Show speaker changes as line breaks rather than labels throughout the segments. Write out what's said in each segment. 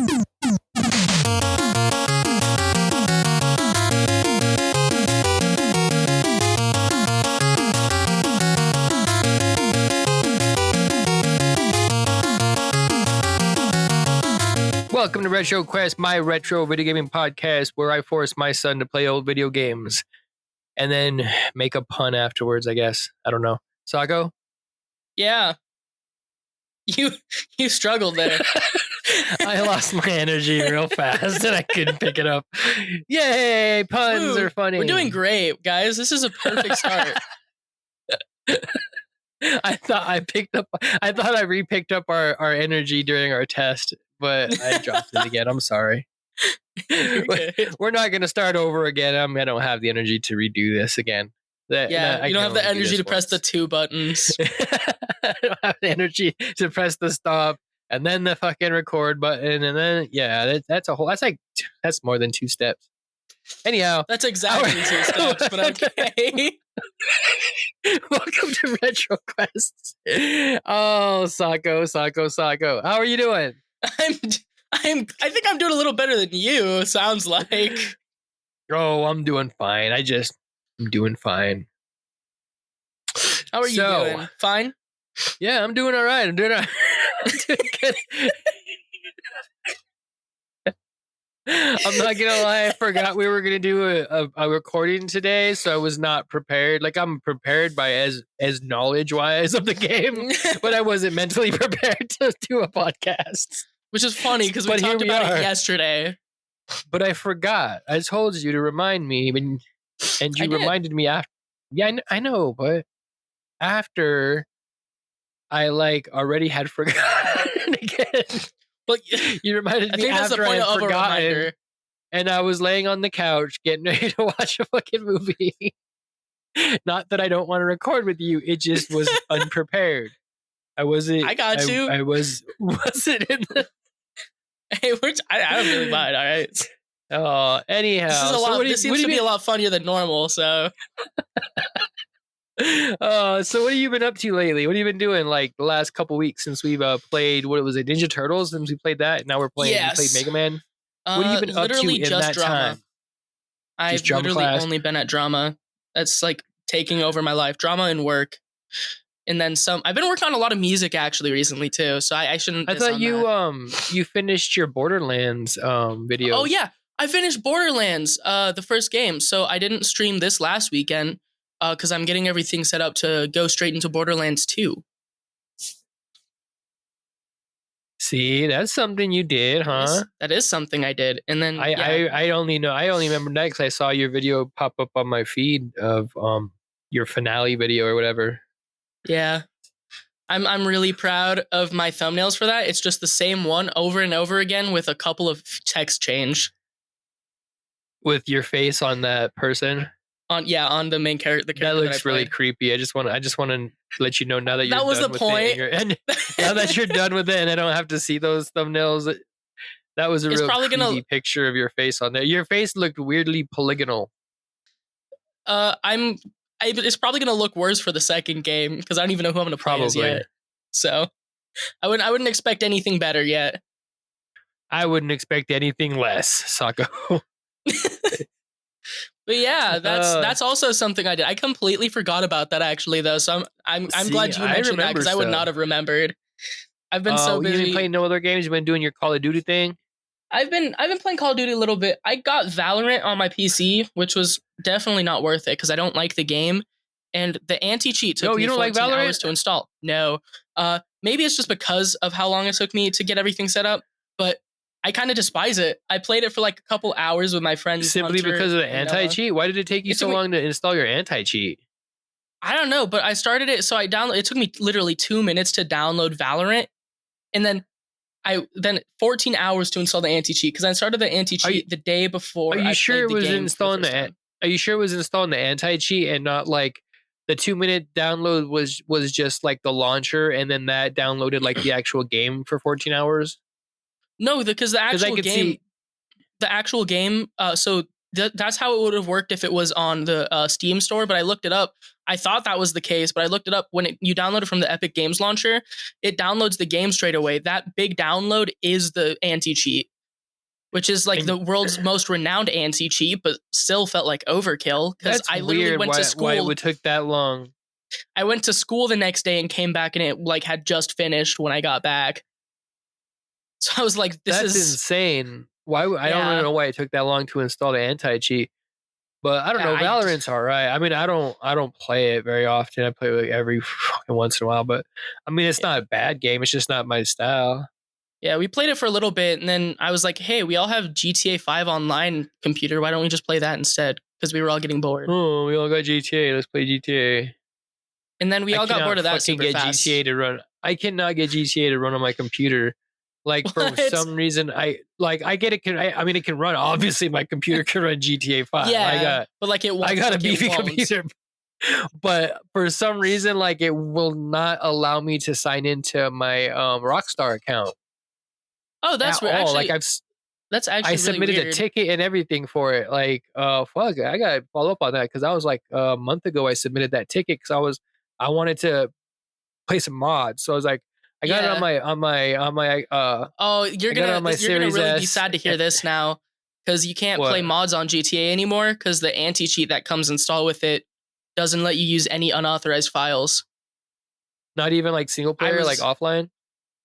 Welcome to RetroQuest, my retro video gaming podcast where I force my son to play old video games and then make a pun afterwards, I guess. I don't know. Sako?
Yeah. You struggled there.
I lost my energy real fast and I couldn't pick it up. Yay, puns are funny.
We're doing great, guys. This is a perfect start.
I thought I re-picked up our energy during our test, but I dropped it again. I'm sorry. We're not going to start over again. I don't have the energy to redo this again.
You don't have the energy to press the two buttons.
I don't have the energy to press the stop and then the fucking record button, and then that's more than 2 steps. Anyhow,
that's exactly 2 steps, but okay.
Welcome to RetroQuest. Oh, Sako. How are you doing?
I think I'm doing a little better than you, sounds like.
Oh, I'm doing fine. I'm doing fine.
How are you doing? Fine?
Yeah, I'm doing all right. I'm doing good. I'm not gonna lie, I forgot we were gonna do a recording today, so I was not prepared. Like, I'm prepared by as knowledge wise of the game, but I wasn't mentally prepared to do a podcast.
Which is funny because we talked about it yesterday.
But I forgot. I told you to remind me, and you reminded me after. Yeah, I know, but after I already had forgotten again.
But
you reminded me after I had forgotten, and I was laying on the couch getting ready to watch a fucking movie. Not that I don't want to record with you; it just was unprepared. I wasn't.
I got you.
I wasn't in the.
Hey, I don't really mind. All right.
Oh, anyhow,
this is a lot. This seems to be a lot funnier than normal. So.
So what have you been up to lately? What have you been doing like the last couple weeks since we've played, what was it, Ninja Turtles, since we played that, and now we're playing we played Mega Man? What have you been up to in that
drama.
time?
I've literally only been at drama. That's like taking over my life. Drama and work. And then some. I've been working on a lot of music actually recently too, so I shouldn't.
I thought you finished your Borderlands video.
Oh yeah, I finished Borderlands the first game. So I didn't stream this last weekend. Because I'm getting everything set up to go straight into Borderlands 2.
See, that's something you did, huh?
That is something I did. And then
I only remember that because I saw your video pop up on my feed of your finale video or whatever.
Yeah. I'm really proud of my thumbnails for that. It's just the same one over and over again with a couple of text change.
With your face on that person?
On the main character.
That looks really creepy. I just want to let you know now that you're
that was
done
the
with
point.
It and now that you're done with it, and I don't have to see those thumbnails. That was a real creepy picture of your face on there. Your face looked weirdly polygonal.
It's probably gonna look worse for the second game because I don't even know who I'm gonna play as yet. So I wouldn't expect anything better yet.
I wouldn't expect anything less, Sako.
But yeah, that's also something I did. I completely forgot about that actually, though. So I'm glad you mentioned that because I would not have remembered. I've been so busy.
You've been playing no other games. You've been doing your Call of Duty thing.
I've been playing Call of Duty a little bit. I got Valorant on my PC, which was definitely not worth it because I don't like the game, and the anti-cheat took me 14 hours to install. No, maybe it's just because of how long it took me to get everything set up, but. I kind of despise it. I played it for like a couple hours with my friends.
Simply because of the anti-cheat? Why did it take you so long to install your anti-cheat?
I don't know, but I started it. So it took me literally 2 minutes to download Valorant. And then 14 hours to install the anti-cheat because I started the anti-cheat the day before.
Are you sure it was installing the anti-cheat and not like the 2-minute download was just like the launcher and then that downloaded like the actual game for 14 hours?
No, because the actual game, so that's how it would have worked if it was on the Steam store, but I looked it up. I thought that was the case, but I looked it up. When you download it from the Epic Games launcher, it downloads the game straight away. That big download is the anti-cheat. which is like the world's most renowned anti-cheat, but still felt like overkill because I literally went to school.
Why it would take that long?
I went to school the next day and came back, and it like had just finished when I got back. So I was like, "That's
insane." Why? I don't know why it took that long to install the anti-cheat. But I don't know. Valorant's all right. I mean, I don't play it very often. I play it like every fucking once in a while. But I mean, it's not a bad game. It's just not my style.
Yeah, we played it for a little bit, and then I was like, "Hey, we all have GTA 5 online computer. Why don't we just play that instead?" Because we were all getting bored.
Oh, we all got GTA. Let's play GTA.
And then we all got bored of that super fast.
GTA to run. I cannot get GTA to run on my computer. Like for some reason, I get it. I mean, it can run. Obviously, my computer can run GTA 5.
Yeah, but like
I got a beefy computer. But for some reason, like it will not allow me to sign into my Rockstar account.
Oh, that's weird. Actually, that's actually
I submitted
really
a ticket and everything for it. Like, fuck, I gotta follow up on that because I was like a month ago I submitted that ticket because I wanted to play some mods. So I was like, I got it on my.
Oh, you're gonna really be sad to hear this now because you can't play mods on GTA anymore because the anti-cheat that comes installed with it doesn't let you use any unauthorized files.
Not even like single player, like offline.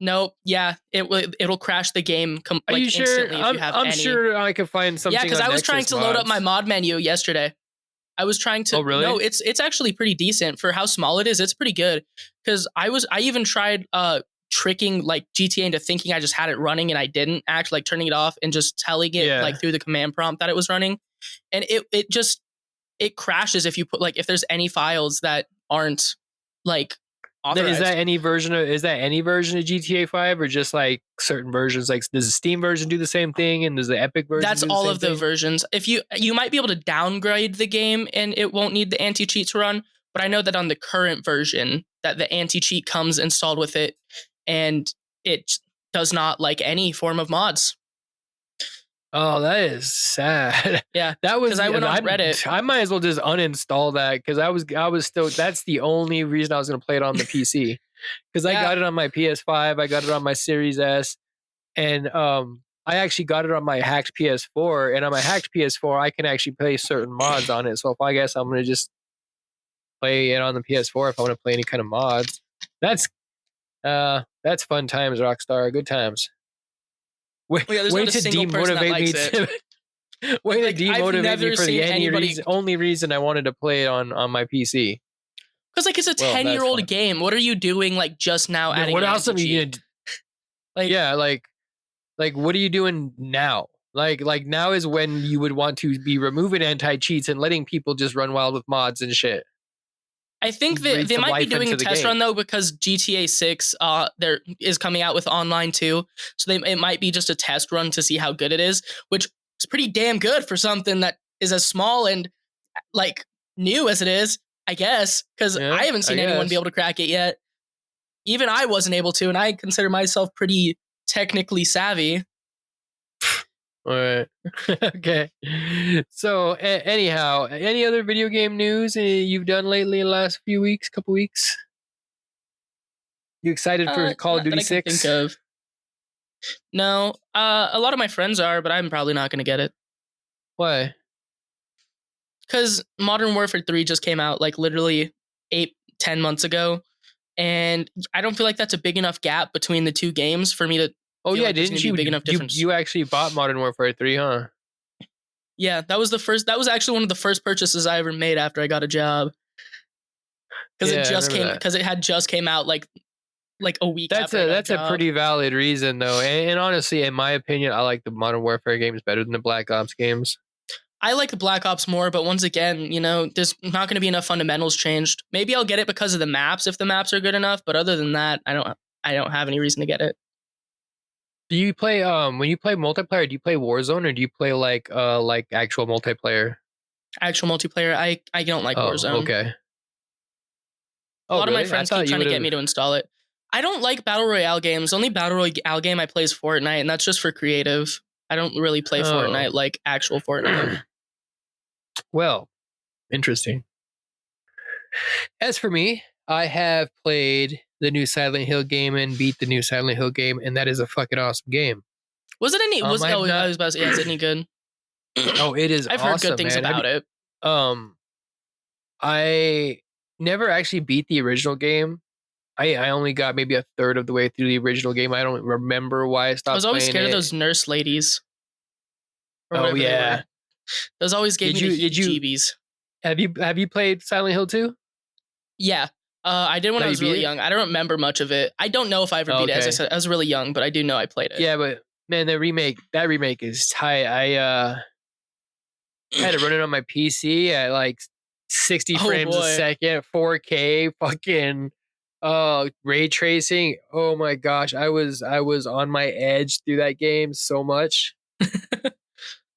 Nope. Yeah, it'll crash the game.
Are you sure?
Instantly if you have
I'm sure I could find something.
Yeah, because I was trying to load up my mod menu yesterday. I was trying to.
Oh, really?
No, it's actually pretty decent for how small it is. It's pretty good because I even tried tricking like GTA into thinking I just had it running and I didn't, actually like turning it off and just telling it like through the command prompt that it was running, and it crashes if you put like if there's any files that aren't like authorized.
Is that any version of GTA 5 or just like certain versions? Like does the Steam version do the same thing and does the Epic version
That's all of the versions. If you might be able to downgrade the game and it won't need the anti-cheat to run, but I know that on the current version that the anti-cheat comes installed with it and it does not like any form of mods.
Oh, that is sad.
Yeah,
that was.
Because I went on Reddit.
I might as well just uninstall that because I was still. That's the only reason I was going to play it on the PC because I got it on my PS5. I got it on my Series S, and I actually got it on my hacked PS4. And on my hacked PS4, I can actually play certain mods on it. So if I guess I'm going to just play it on the PS4 if I want to play any kind of mods. That's fun times, Rockstar. Good times. Way to demotivate me to demotivate me for the only reason I wanted to play it on my PC.
Because like it's a 10-year-old game. What are you doing like just now? Adding
what else are you gonna? Like like what are you doing now? Like now is when you would want to be removing anti-cheats and letting people just run wild with mods and shit.
I think that they might be doing a test run though because GTA 6 there is coming out with online too. So it might be just a test run to see how good it is, which is pretty damn good for something that is as small and like new as it is, I guess, because I haven't seen anyone be able to crack it yet. Even I wasn't able to, and I consider myself pretty technically savvy.
All right. Okay. So anyhow, any other video game news you've done lately in the last few weeks, couple weeks? You excited for Call of Duty 6?
Think of. No. A lot of my friends are, but I'm probably not going to get it.
Why?
Because Modern Warfare 3 just came out like literally 8-10 months ago. And I don't feel like that's a big enough gap between the two games for me to.
Oh yeah, like didn't you? Big enough difference. You actually bought Modern Warfare 3, huh?
Yeah, that was actually one of the first purchases I ever made after I got a job. Because it had just came out like a week.
That's a pretty valid reason though, and honestly, in my opinion, I like the Modern Warfare games better than the Black Ops games.
I like the Black Ops more, but once again, there's not going to be enough fundamentals changed. Maybe I'll get it because of the maps if the maps are good enough, but other than that, I don't have any reason to get it.
Do you play when you play multiplayer? Do you play Warzone or do you play like actual multiplayer?
Actual multiplayer. I don't like Warzone.
Okay.
A lot of my friends keep trying to get me to install it. I don't like battle royale games. Only battle royale game I play is Fortnite, and that's just for creative. I don't really play Fortnite like actual Fortnite.
Well, interesting. As for me, I have played the new Silent Hill game and beat the new Silent Hill game, and that is a fucking awesome game.
Was it any? Was
I've
I
not.
was about to say, yeah, is it any good?
Oh, it is
I've heard good
awesome,
things
man.
about it.
Um, I never actually beat the original game. I only got maybe a third of the way through the original game. I don't remember why I
I was
stopped
always
playing
scared of
it.
those nurse ladies or
Oh
whatever they
yeah.
were. Those always gave me the
Did you
heebie-jeebies.
have you played Silent Hill 2?
Yeah. I did when
No,
I
you
was
beat
really
it?
young. I don't remember much of it. I don't know if I ever
Oh,
beat it. As I
okay.
said, I was really young, but I do know I played it.
Yeah, but man, that remake is tight. I had to run it on my PC at like 60
Oh
frames a
boy.
second, 4K, fucking ray tracing. Oh my gosh, I was on my edge through that game so much.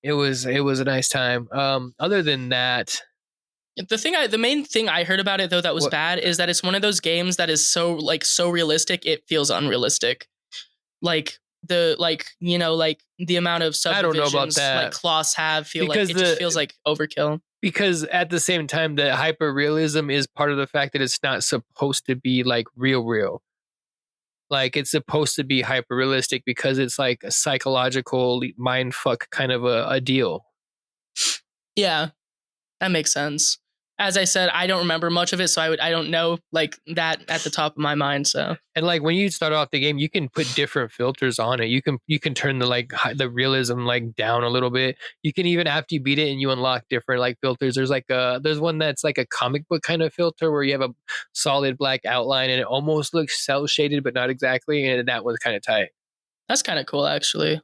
It was a nice time. Other than that,
The main thing I heard about it though that was
what
bad is that it's one of those games that is so realistic it feels unrealistic. Like the amount of
I don't know about
subdivisions like
that
cloths have feel like
because
it just feels like overkill.
at the same time the hyper realism is part of the fact that it's not supposed to be like real. Like it's supposed to be hyper realistic because it's like a psychological mind fuck kind of a deal.
Yeah, that makes sense. As I said, I don't remember much of it, so I don't know like that at the top of my mind. So
And like when you start off the game, you can put different filters on it. You can turn the like the realism like down a little bit. You can even after you beat it and you unlock different like filters. There's one that's like a comic book kind of filter where you have a solid black outline and it almost looks cell shaded but not exactly. And that one's kind of tight.
that's kind of cool, actually.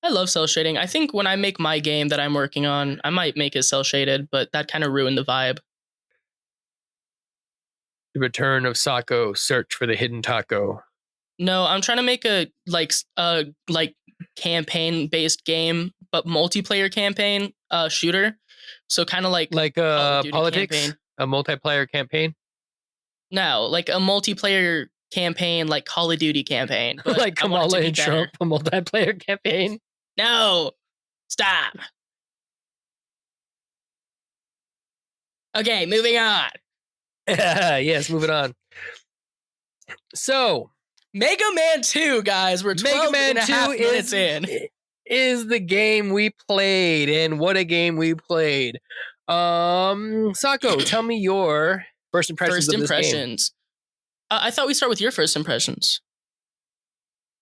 I love cell shading. I think when I make my game that I'm working on, I might make it cell shaded, but that kind of ruined the vibe.
The Return of Sako, Search for the Hidden Taco.
No, I'm trying to make a campaign based game, but multiplayer campaign shooter. So kind of like
Like
Call of Duty
politics,
campaign.
a multiplayer campaign.
No, like a multiplayer campaign like Call of Duty campaign, but
Like
I want it
Kamala
to be
and
better.
Trump, a multiplayer campaign.
No, stop. Okay, moving on.
Yes, moving on. So,
Mega Man 2, guys. We're 12
Mega Man
and a
2
half minutes in.
is the game we played, and what a game we played. Sako, tell me your first impressions
First
of this game.
impressions. I thought we start with your first impressions.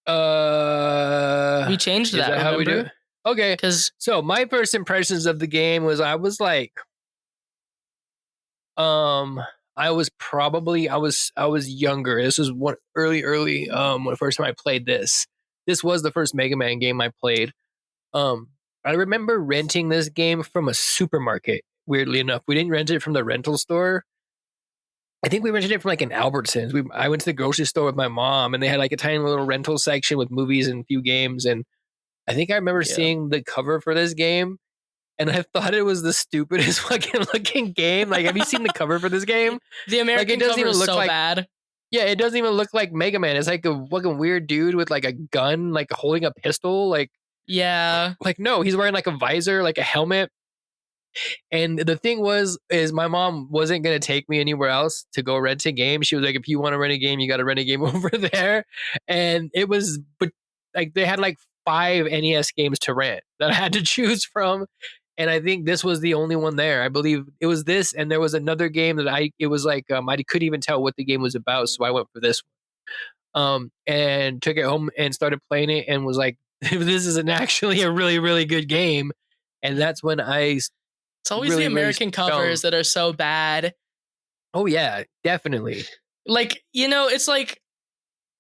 We changed
is
that,
that how we do it?
remember?
Okay.
Because
So my first impressions of the game was I was like, I was younger. This was one early when the first time I played this. This was the first Mega Man game I played. I remember renting this game from a supermarket. Weirdly enough, we didn't rent it from the rental store. I think we rented it from like an Albertsons. I went to the grocery store with my mom, and they had like a tiny little rental section with movies and a few games. And I think I remember seeing the cover for this game, and I thought it was the stupidest fucking looking game. Like, have you seen the cover for this game?
the American
it doesn't
cover
even
is
look
so
like-
bad.
Yeah, it doesn't even look like Mega Man. It's like a fucking weird dude with like a gun, like holding a pistol.
Yeah.
No, he's wearing like a visor, like a helmet. And the thing is my mom wasn't gonna take me anywhere else to go rent a game. She was like, if you want to rent a game, you got to rent a game over there. And it was, but like they had like 5 NES games to rent that I had to choose from. And I think this was the only one there. I believe it was this, and there was another game that it was like I couldn't even tell what the game was about, so I went for this one. And took it home and started playing it, and was like, this isn't actually a really really good game. And that's when
It's always
really,
the American covers that are so bad.
Oh yeah, definitely.
Like, it's like,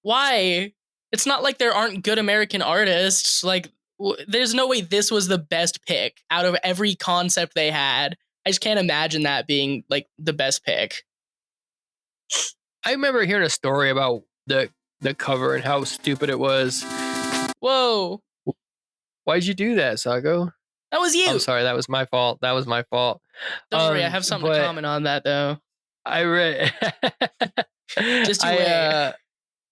why? It's not like there aren't good American artists. Like, there's no way this was the best pick out of every concept they had. I just can't imagine that being like the best pick.
I remember hearing a story about the cover and how stupid it was.
Whoa.
Why'd you do that, Sago?
That was you.
I'm sorry, that was my fault. Don't
worry, I have something to comment on that though.
I read
Just you wait.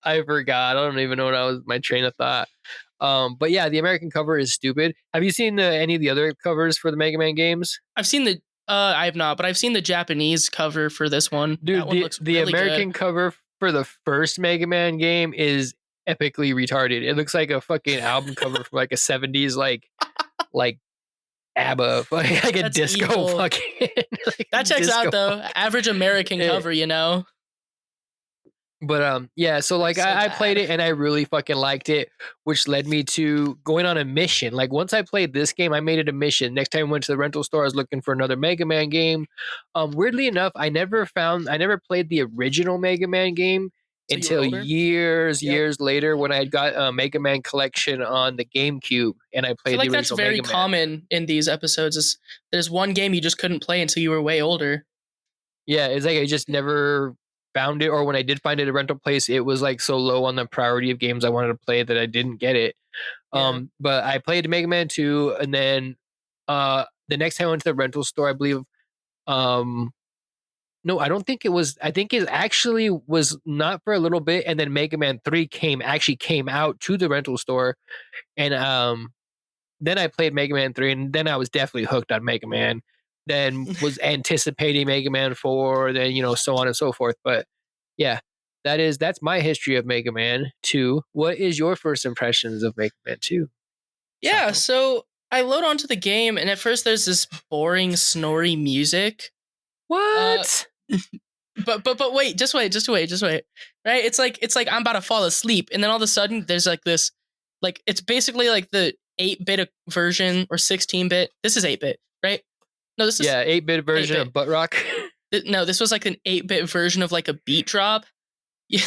I forgot. I don't even know what was my train of thought. But yeah, the American cover is stupid. Have you seen any of the other covers for the Mega Man games?
I've seen I have not, but I've seen the Japanese cover for this one.
Dude,
that one looks
the
really
American
good.
cover for the first Mega Man game is epically retarded. It looks like a fucking album cover from like a 70s like ABBA, like a
That's
disco
evil.
fucking. Like
that checks out though. Average American cover, you know.
But yeah, so like I played it and I really fucking liked it, which led me to going on a mission. Like once I played this game, I made it a mission. Next time I went to the rental store, I was looking for another Mega Man game. Weirdly enough, I never played the original Mega Man game until years later when I had got a Mega Man collection on the GameCube and I played the original Mega Man. I feel like that's very
common in these episodes. Is there's one game you just couldn't play until you were way older.
Yeah, it's like I just never found it, or when I did find it at a rental place, it was like so low on the priority of games I wanted to play that I didn't get it. Yeah. But I played Mega Man 2, and then the next time I went to the rental store, I believe no, I don't think it was. I think it actually was not for a little bit, and then Mega Man 3 came out to the rental store, and then I played Mega Man 3, and then I was definitely hooked on Mega Man. Then was anticipating Mega Man 4, then so on and so forth. But yeah, that's my history of Mega Man 2. What is your first impressions of Mega Man 2?
Yeah, so I load onto the game, and at first there's this boring, snory music.
What?
But wait, just wait. Right? It's like I'm about to fall asleep, and then all of a sudden there's like this, like it's basically like the 8-bit version or 16-bit. This is 8-bit, right? No, this is
8-bit version 8-bit. Of Butt Rock.
No, this was like an 8-bit version of like a beat drop. Yeah,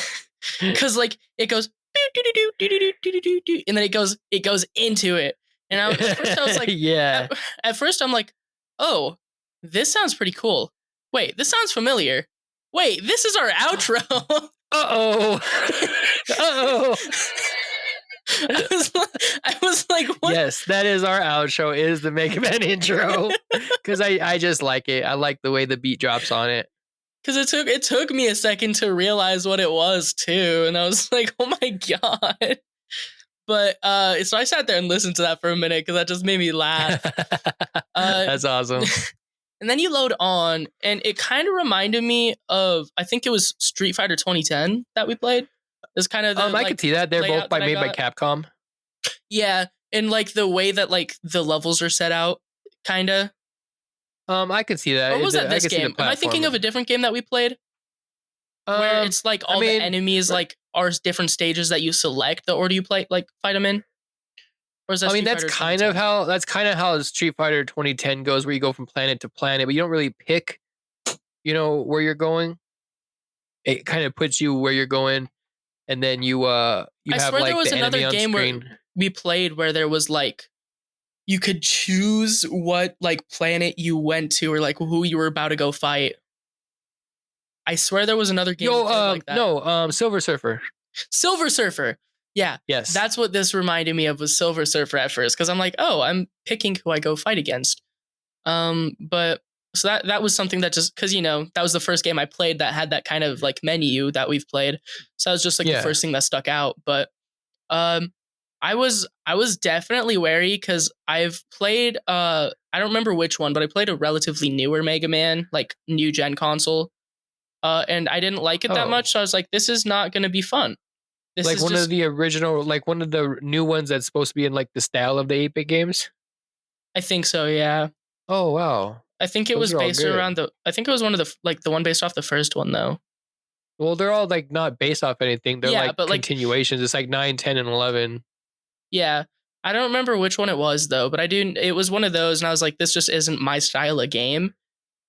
because like it goes and then it goes into it, and at first I was like,
yeah.
At first I'm like, oh, this sounds pretty cool. Wait, this sounds familiar. Wait, this is our outro.
Uh-oh. Uh-oh.
I was like, what?
Yes, that is our outro, is the Mega Man intro. Because I just like it. I like the way the beat drops on it.
Because it took me a second to realize what it was too. And I was like, oh my God. But so I sat there and listened to that for a minute because that just made me laugh.
That's awesome.
And then you load on, and it kind of reminded me of, I think it was Street Fighter 2010 that we played. It's kind of the,
I could see that. They're both made by Capcom.
Yeah, and like the way that like the levels are set out, kind of.
I could see that.
Or was that this game? Am I thinking of a different game that we played? Where it's like all the enemies like are different stages that you select the order you play, like fight them in. Or is that
that's kind of how Street Fighter 2010 goes, where you go from planet to planet, but you don't really pick, where you're going. It kind of puts you where you're going, and then you have like there was another game where
we played where there was like you could choose what like planet you went to or like who you were about to go fight. I swear there was another game like that.
No, Silver Surfer.
Silver Surfer. Yeah.
Yes.
That's what this reminded me of, was Silver Surfer at first, because I'm like, oh, I'm picking who I go fight against. But so that was something that just because that was the first game I played that had that kind of like menu that we've played. So that was just like the first thing that stuck out. But I was definitely wary because I've played I don't remember which one, but I played a relatively newer Mega Man, like new gen console. And I didn't like it that much, so I was like, this is not going to be fun. This
like one of the original, like one of the new ones that's supposed to be in like the style of the 8-bit games?
I think so, yeah.
Oh, wow.
I think it was based around I think it was one of the one based off the first one, though.
Well, they're all like not based off anything. They're like continuations. It's like 9, 10, and 11.
Yeah. I don't remember which one it was, though, but it was one of those, and I was like, this just isn't my style of game.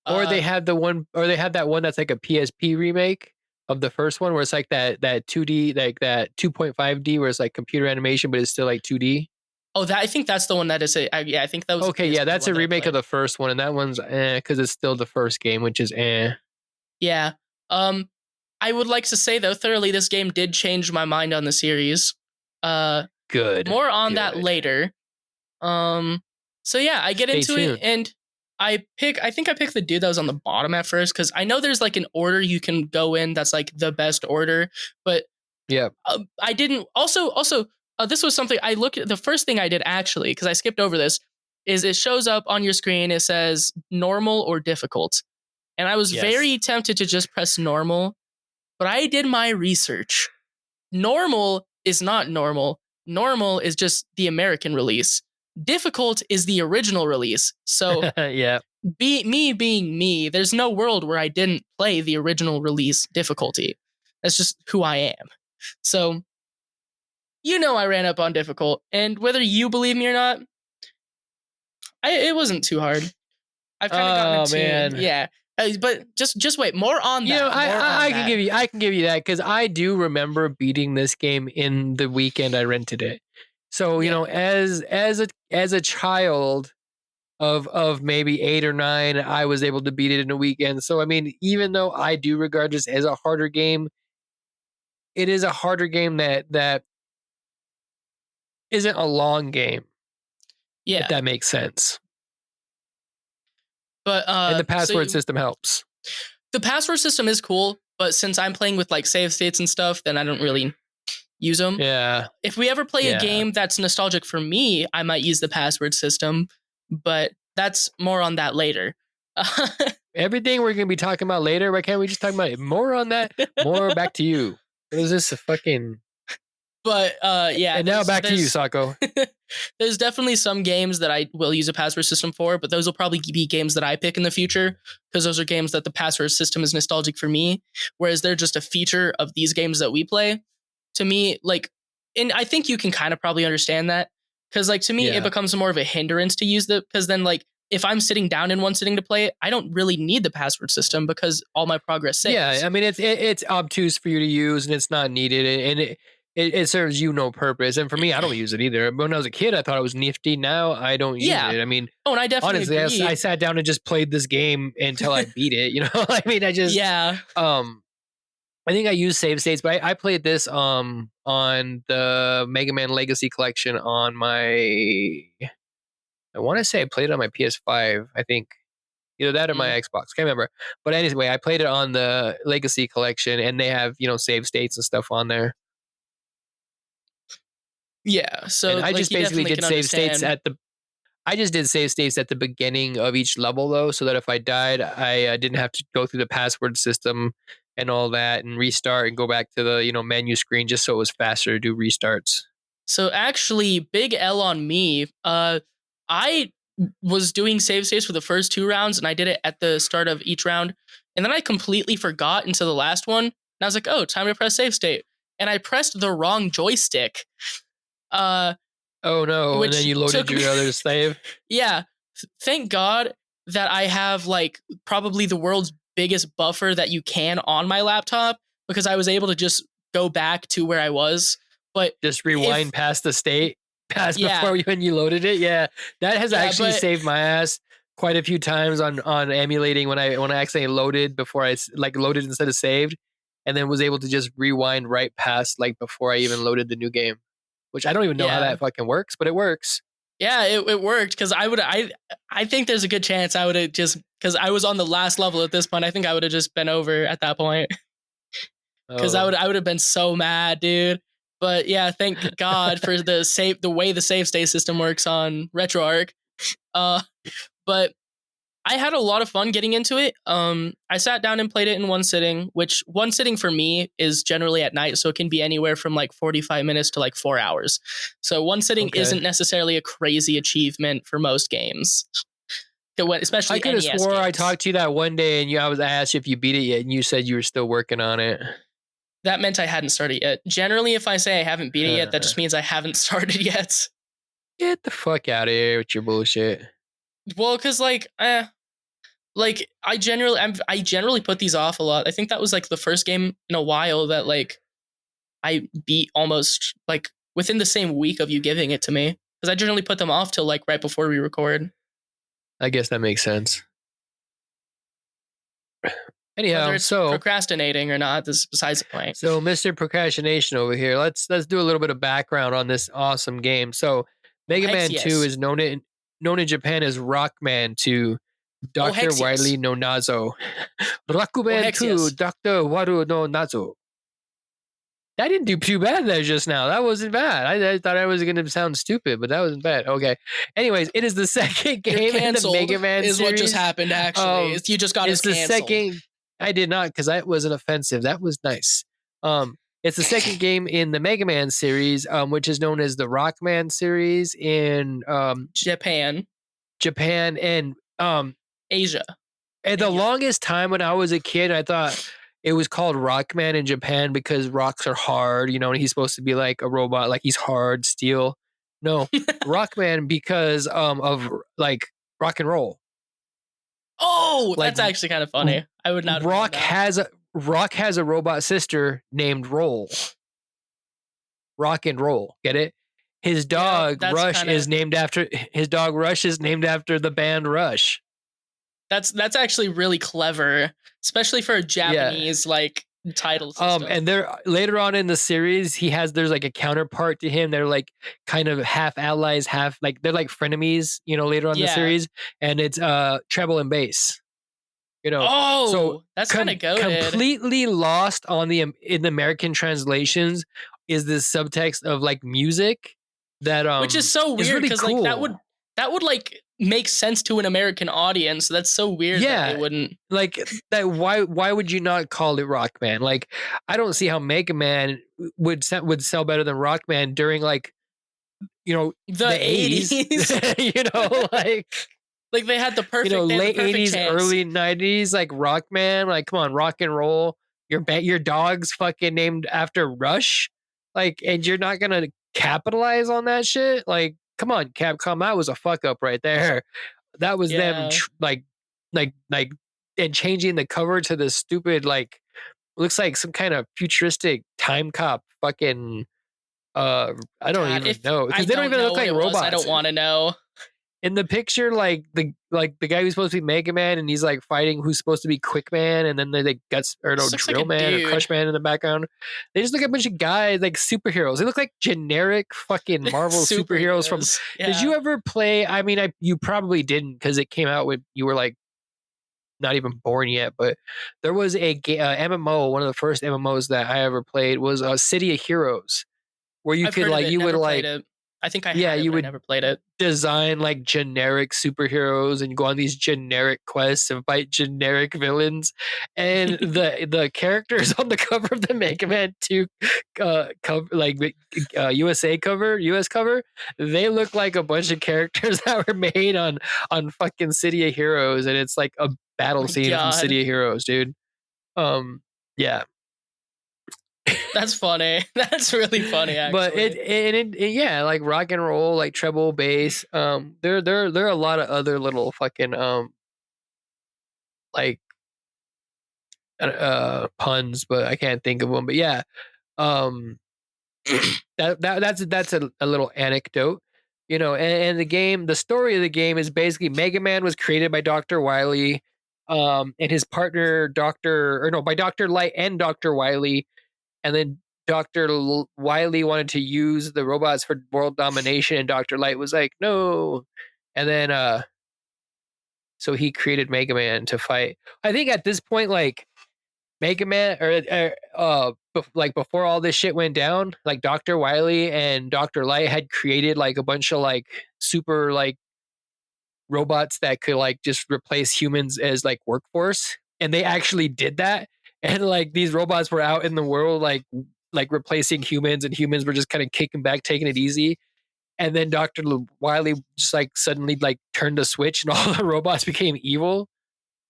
Or they had that one that's like a PSP remake of the first one, where it's like that 2D, like that 2.5D, where it's like computer animation, but it's still like 2D.
Oh, I think that's the one that is I think that was
okay. Yeah, that's a remake of the first one, and that one's because it's still the first game, which is
Yeah. I would like to say though, thoroughly, this game did change my mind on the series.
Good.
More on that later. So yeah, I get into it and I think I picked the dude that was on the bottom at first, because I know there's like an order you can go in that's like the best order, but
yeah,
I didn't. Also, this was something I looked at. The first thing I did actually, because I skipped over this, is it shows up on your screen. It says normal or difficult, and I was very tempted to just press normal, but I did my research. Normal is not normal. Normal is just the American release. Difficult is the original release. So
yeah.
Me being me, there's no world where I didn't play the original release difficulty. That's just who I am. So, I ran up on difficult, and whether you believe me or not, it wasn't too hard. I've kind of gotten a tune.
Man.
Yeah. But just wait, more on that.
I can give you that because I do remember beating this game in the weekend I rented it. So, as a child of maybe 8 or 9, I was able to beat it in a weekend. So I mean, even though I do regard this as a harder game, it is a harder game that isn't a long game.
Yeah.
If that makes sense.
But
and the password system helps.
The password system is cool, but since I'm playing with like save states and stuff, then I don't really use them.
Yeah.
If we ever play a game that's nostalgic for me, I might use the password system, but that's more on that later.
Everything we're going to be talking about later, why can't we just talk about it? More on that? More back to you. What is this, a fucking...
But yeah.
And now back to you, Sako.
There's definitely some games that I will use a password system for, but those will probably be games that I pick in the future because those are games that the password system is nostalgic for me, whereas they're just a feature of these games that we play. To me, and I think you can kind of probably understand that because to me, it becomes more of a hindrance to use because then if I'm sitting down in one sitting to play it, I don't really need the password system because all my progress saves.
Yeah, I mean, it's obtuse for you to use and it's not needed and it serves you no purpose. And for me, I don't use it either. When I was a kid, I thought it was nifty. Now I don't use it. I mean,
and I definitely
honestly, I sat down and just played this game until I beat it. I mean, I just I think I used save states, but I played this on the Mega Man Legacy Collection on my. I want to say I played it on my PS5. I think either that or my Xbox. Can't remember. But anyway, I played it on the Legacy Collection, and they have save states and stuff on there.
Yeah, so
and I just basically did save states I just did save states at the beginning of each level though, so that if I died, I didn't have to go through the password system and all that and restart and go back to the menu screen just so it was faster to do restarts.
So actually, big L on me. I was doing save states for the first 2 rounds, and I did it at the start of each round, and then I completely forgot until the last one, and I was like, "Oh, time to press save state," and I pressed the wrong joystick.
Oh no! And then you loaded your other save.
Yeah, thank God that I have probably the world's biggest buffer that you can on my laptop because I was able to just go back to where I was. But
just rewind past the state, before when you loaded it. Yeah, that has actually saved my ass quite a few times on emulating when I accidentally loaded before I loaded instead of saved, and then was able to just rewind right past before I even loaded the new game. Which I don't even know how that fucking works, but it works.
Yeah, it worked because I think there's a good chance I would have just because I was on the last level at this point. I think I would have just been over at that point because I would have been so mad, dude. But yeah, thank God for the way the save state system works on RetroArch. But I had a lot of fun getting into it. I sat down and played it in one sitting, which one sitting for me is generally at night. So it can be anywhere from 45 minutes to 4 hours. So one sitting isn't necessarily a crazy achievement for most games. Especially
I could have
NES
swore
games.
I talked to you that one day and I asked you if you beat it yet and you said you were still working on it.
That meant I hadn't started yet. Generally, if I say I haven't beat it yet, that just means I haven't started yet.
Get the fuck out of here with your bullshit.
Well, because I generally put these off a lot. I think that was the first game in a while that I beat almost within the same week of you giving it to me because I generally put them off till right before we record.
I guess that makes sense. Anyhow,
whether it's procrastinating or not, this is besides the point.
So, Mr. Procrastination over here. Let's do a little bit of background on this awesome game. So, Mega Man 2 is known in Japan as Rockman 2. Dr. Wily no Nazo. Rockman 2, Dr. Waru no Nazo. That didn't do too bad there just now. That wasn't bad. I thought I was going to sound stupid, but that wasn't bad. Okay. Anyways, it is the second game in the Mega Man series.
Is what just happened, actually. You just got us canceled.
I did not, because that wasn't offensive. That was nice. It's the second game in the Mega Man series, which is known as the Rockman series in
Japan
and
Asia.
At the longest time when I was a kid, I thought it was called Rockman in Japan because rocks are hard, and he's supposed to be like a robot, like he's hard steel. No, Rockman because of like rock and roll.
Oh, like, that's actually kind of funny. I would not.
Rock has a robot sister named Roll. Rock and Roll, get it? His dog Rush is named after the band Rush.
That's actually really clever, especially for a Japanese like title system.
And there later on in the series, there's like a counterpart to him. They're like kind of half allies, half like they're like frenemies, later on in the series, and it's treble and bass.
Oh,
so
that's kind of goated.
Completely lost in the American translations is this subtext of like music that
which is so weird because really cool. like that would like make sense to an American audience. That's so weird that they wouldn't
like that. Why would you not call it Rockman? Like I don't see how Mega Man would sell better than Rockman during like the
80s. Like they had the perfect
late 80s, early 90s, like Rockman. Like come on, rock and roll. Your dog's fucking named after Rush, like, and you're not gonna capitalize on that shit. Like, come on, Capcom, that was a fuck up right there. That was them like, and changing the cover to this stupid like, looks like some kind of futuristic time cop fucking. I don't even know because they don't even look like robots.
I don't want to know.
In the picture, like the guy who's supposed to be Mega Man and he's like fighting who's supposed to be Quick Man, and then they like Drill Man or Crush Man in the background. They just look like a bunch of guys like superheroes. They look like generic fucking Marvel superheroes from. Yeah. Did you ever play? I mean, you probably didn't because it came out when you were like not even born yet. But there was a MMO. One of the first MMOs that I ever played was City of Heroes, where you could like you would like.
I think I had it, you would never played it.
Design like generic superheroes and go on these generic quests and fight generic villains. And the characters on the cover of the Mega Man 2 cover, like US cover, they look like a bunch of characters that were made on fucking City of Heroes, and it's like a battle scene from City of Heroes, dude. Yeah.
That's funny. That's really funny, actually.
But it like rock and roll, like treble bass. There are a lot of other little fucking like puns, but I can't think of them. But yeah, that's a little anecdote, And the story of the game is basically Mega Man was created by Dr. Wily, and his partner by Dr. Light and Dr. Wily. And then Dr. Wily wanted to use the robots for world domination, and Dr. Light was like, no. And then, so he created Mega Man to fight. I think at this point, like, Mega Man, like before all this shit went down, like Dr. Wily and Dr. Light had created like a bunch of like super like robots that could like just replace humans as like workforce. And they actually did that. And like these robots were out in the world, like replacing humans, and humans were just kind of kicking back, taking it easy. And then Dr. Wily just like suddenly like turned a switch, and all the robots became evil.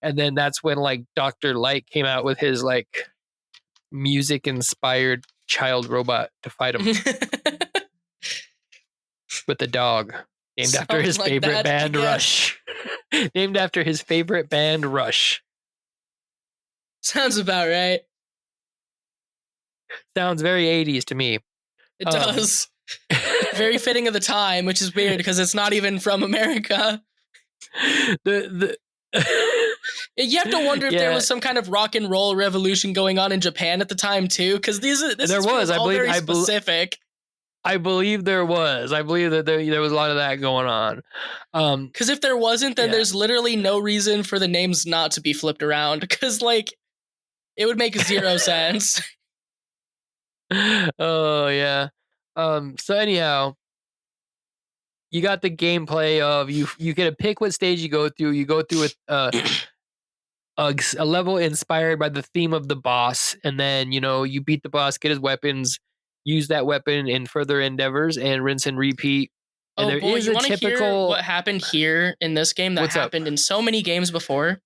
And then that's when like Dr. Light came out with his like music inspired child robot to fight him with the dog named after his favorite band, Rush. Named after his favorite band, Rush.
Sounds about right.
Sounds very 80s to me.
It does. Very fitting of the time, which is weird because it's not even from America. You have to wonder if there was some kind of rock and roll revolution going on in Japan at the time too, because this is all very specific.
I believe there was. I believe that there was a lot of that going on.
Because if there wasn't, then there's literally no reason for the names not to be flipped around. Because like, it would make zero sense.
Oh yeah. So anyhow, you got the gameplay of you get to pick what stage you go through. You go through with a level inspired by the theme of the boss, and then you beat the boss, get his weapons, use that weapon in further endeavors, and rinse and repeat. And
Oh
there
boy,
is
you
a
want to hear
typical.
what happened here in this game that
What's up?
happened in so many games before?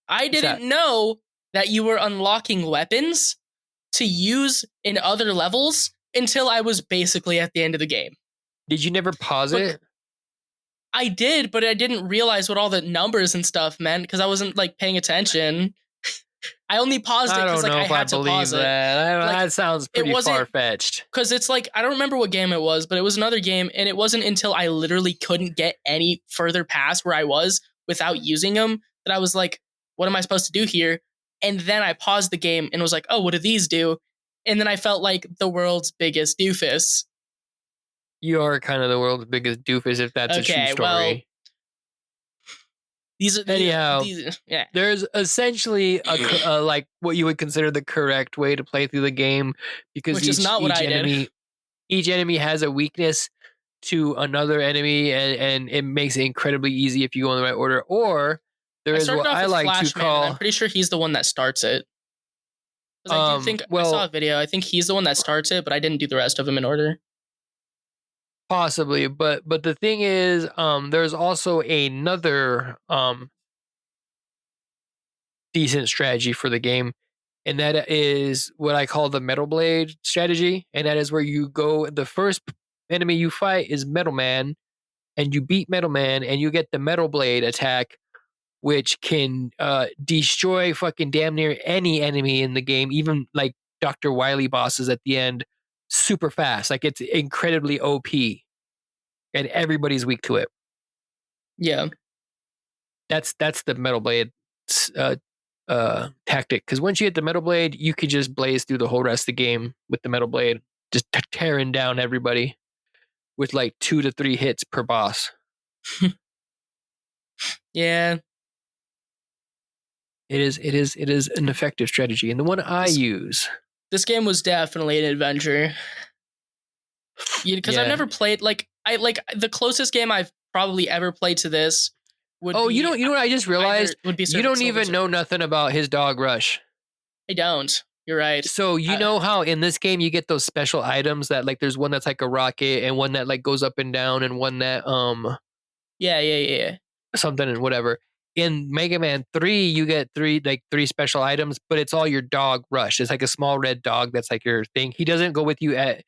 I
What's that?
didn't know that you were unlocking weapons to use in other levels until I was basically at the end of the game.
Did you never pause
But
it?
I did, but I didn't realize what all the numbers and stuff meant because I wasn't like paying attention. I only paused it
I
because
don't
like
know
I
if I
had to
believe
pause it.
that.
Like
That sounds
it
pretty far
wasn't
fetched.
because it's like I don't remember what game it was, but it was another game, and it wasn't until I literally couldn't get any further past where I was without using them that I was like, "What am I supposed to do here?" And then I paused the game and was like, "Oh, what do these do?" And then I felt like the world's biggest doofus.
You are kind of the world's biggest doofus if that's a true
Okay, well,
story.
these are
Anyhow,
these yeah.
there's essentially like what you would consider the correct way to play through the game because
Which is
each
not what
each
I did.
enemy has a weakness to another enemy, and it makes it incredibly easy if you go in the right order. Or there
I
is
started
what
off
I
with
like to
Flashman, and I'm
call
pretty sure he's the one that starts it. Because I do think I saw a
well,
video. I think he's the one that starts it, but I didn't do the rest of them in order.
possibly, but the thing is, there's also another decent strategy for the game, and that is what I call the Metal Blade strategy, and that is where you go. The first enemy you fight is Metal Man, and you beat Metal Man, and you get the Metal Blade attack, which can destroy fucking damn near any enemy in the game, even like Dr. Wily bosses at the end, super fast. Like it's incredibly OP, and everybody's weak to it.
Yeah.
That's the Metal Blade uh, tactic. Because once you hit the Metal Blade, you could just blaze through the whole rest of the game with the Metal Blade, just tearing down everybody with like 2 to 3 hits per boss.
Yeah.
It is an effective strategy, and the one I
This
use.
this game was definitely an adventure. Because I've
Yeah.
never played I like the closest game I've probably ever played to this would
Oh,
be
you know what I just
either
realized?
would be
You don't
Silver
even know
Surfer.
nothing about his dog Rush.
I don't. You're right.
So you
Uh,
know how in this game you get those special items that like there's one that's like a rocket and one that like goes up and down and one that
yeah.
something and whatever. In Mega Man 3, you get three special items, but it's all your dog Rush. It's like a small red dog that's like your thing. He doesn't go with you at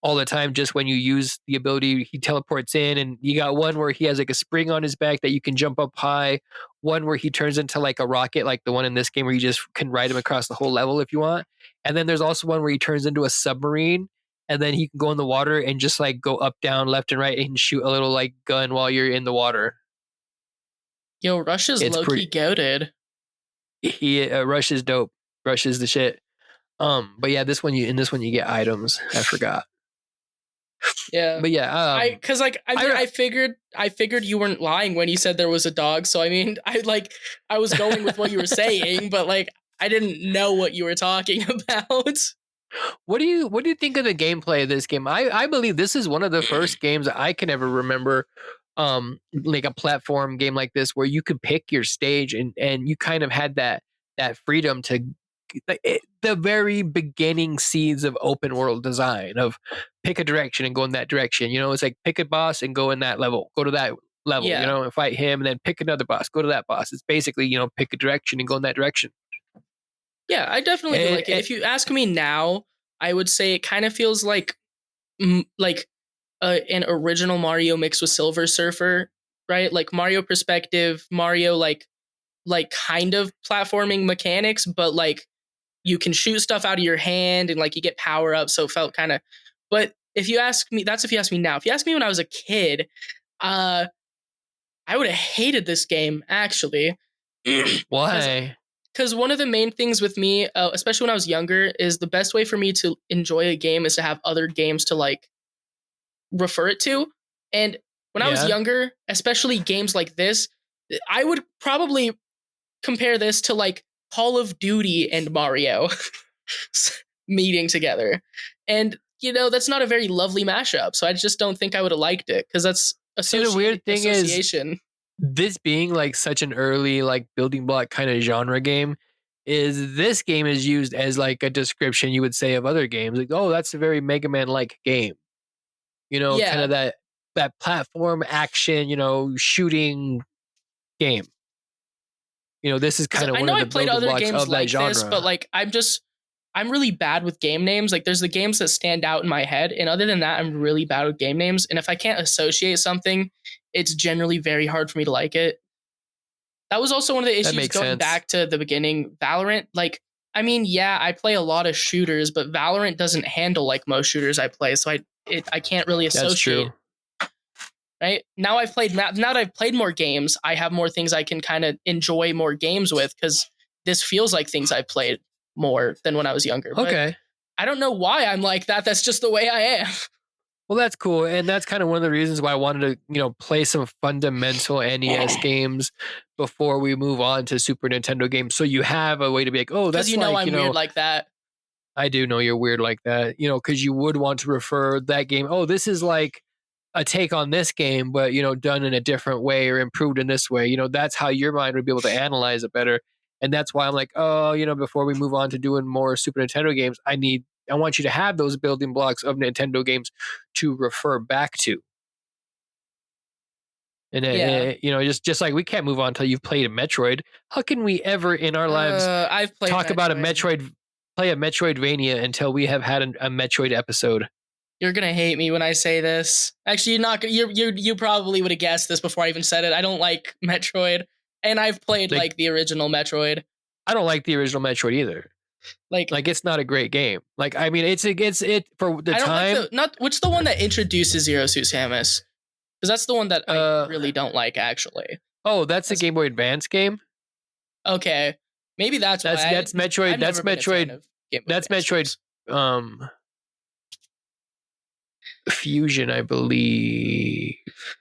all the time. Just when you use the ability, he teleports in, and you got one where he has like a spring on his back that you can jump up high. One where he turns into like a rocket, like the one in this game where you just can ride him across the whole level if you want. And then there's also one where he turns into a submarine, and then he can go in the water and just like go up, down, left, and right, and shoot a little like gun while you're in the water.
Yo, Rush is
It's
low key
pretty.
goated.
He Rush is dope. Rush is the shit. But yeah, in this one you get items. I forgot.
Yeah.
But yeah,
Cause like I figured you weren't lying when you said there was a dog. So I mean I was going with what you were saying, but like I didn't know what you were talking about.
what do you think of the gameplay of this game? I believe this is one of the first games I can ever remember, like a platform game like this where you could pick your stage and you kind of had that freedom to the very beginning seeds of open world design of pick a direction and go in that direction. It's like pick a boss and go in that level, go to that level,
Yeah.
and fight him, and then pick another boss, go to that boss. It's basically pick a direction and go in that direction.
Yeah, I definitely do like it. If you ask me now, I would say it kind of feels like an original Mario mixed with Silver Surfer, right? Like Mario perspective, Mario like kind of platforming mechanics, but like you can shoot stuff out of your hand and like you get power up. So it felt kind of. But if you ask me, that's if you ask me now. If you ask me when I was a kid, I would have hated this game actually.
Why?
Because one of the main things with me, especially when I was younger, is the best way for me to enjoy a game is to have other games to like refer it to. And when I was
Yeah.
younger, especially games like this, I would probably compare this to like Call of Duty and Mario meeting together. And that's not a very lovely mashup. So I just don't think I would have liked it because that's
See, the weird thing is
association.
this being like such an early like building block kind of genre game, is this game is used as like a description you would say of other games. Like, oh, that's a very Mega Man like game. Kind
Yeah,
of that platform action, shooting game. This is
because
kind of
I
one
know
of
I
the
played
building
other
blocks
games
of that
like this, but
genre.
like I'm really bad with game names. Like there's the games that stand out in my head, and other than that, I'm really bad with game names. And if I can't associate something, it's generally very hard for me to like it. That was also one of the
That
issues
makes
going
sense.
back to the beginning. Valorant, like, I mean, yeah, I play a lot of shooters, but Valorant doesn't handle like most shooters I play, so I can't really
That's
associate.
true.
Right now, now that I've played more games, I have more things I can kind of enjoy more games with because this feels like things I've played more than when I was younger. But
Okay.
I don't know why I'm like that. That's just the way I am.
Well, that's cool, and that's kind of one of the reasons why I wanted to, play some fundamental NES games before we move on to Super Nintendo games. So you have a way to be like, oh,
Because
that's
you know
like,
I'm weird like that.
I do know you're weird like that, because you would want to refer that game. Oh, this is like a take on this game, but done in a different way or improved in this way. That's how your mind would be able to analyze it better. And that's why I'm like, oh, before we move on to doing more Super Nintendo games, I want you to have those building blocks of Nintendo games to refer back to. And
Yeah.
just like we can't move on until you've played a Metroid. How can we ever in our lives
I've played
talk about play a Metroidvania until we have had a Metroid episode?
You're gonna hate me when I say this. Actually, you're not. You probably would have guessed this before I even said it. I don't like Metroid, and I've played like the original Metroid.
I don't like the original Metroid either. Like it's not a great game. Like I mean, it's for the
I don't
time.
Like which the one that introduces Zero Suit Samus, because that's the one that I really don't like actually.
Oh, that's a Game Boy Advance game.
Okay, maybe that's
Metroid. That's Metroid. That's Metroid. Fusion, I believe.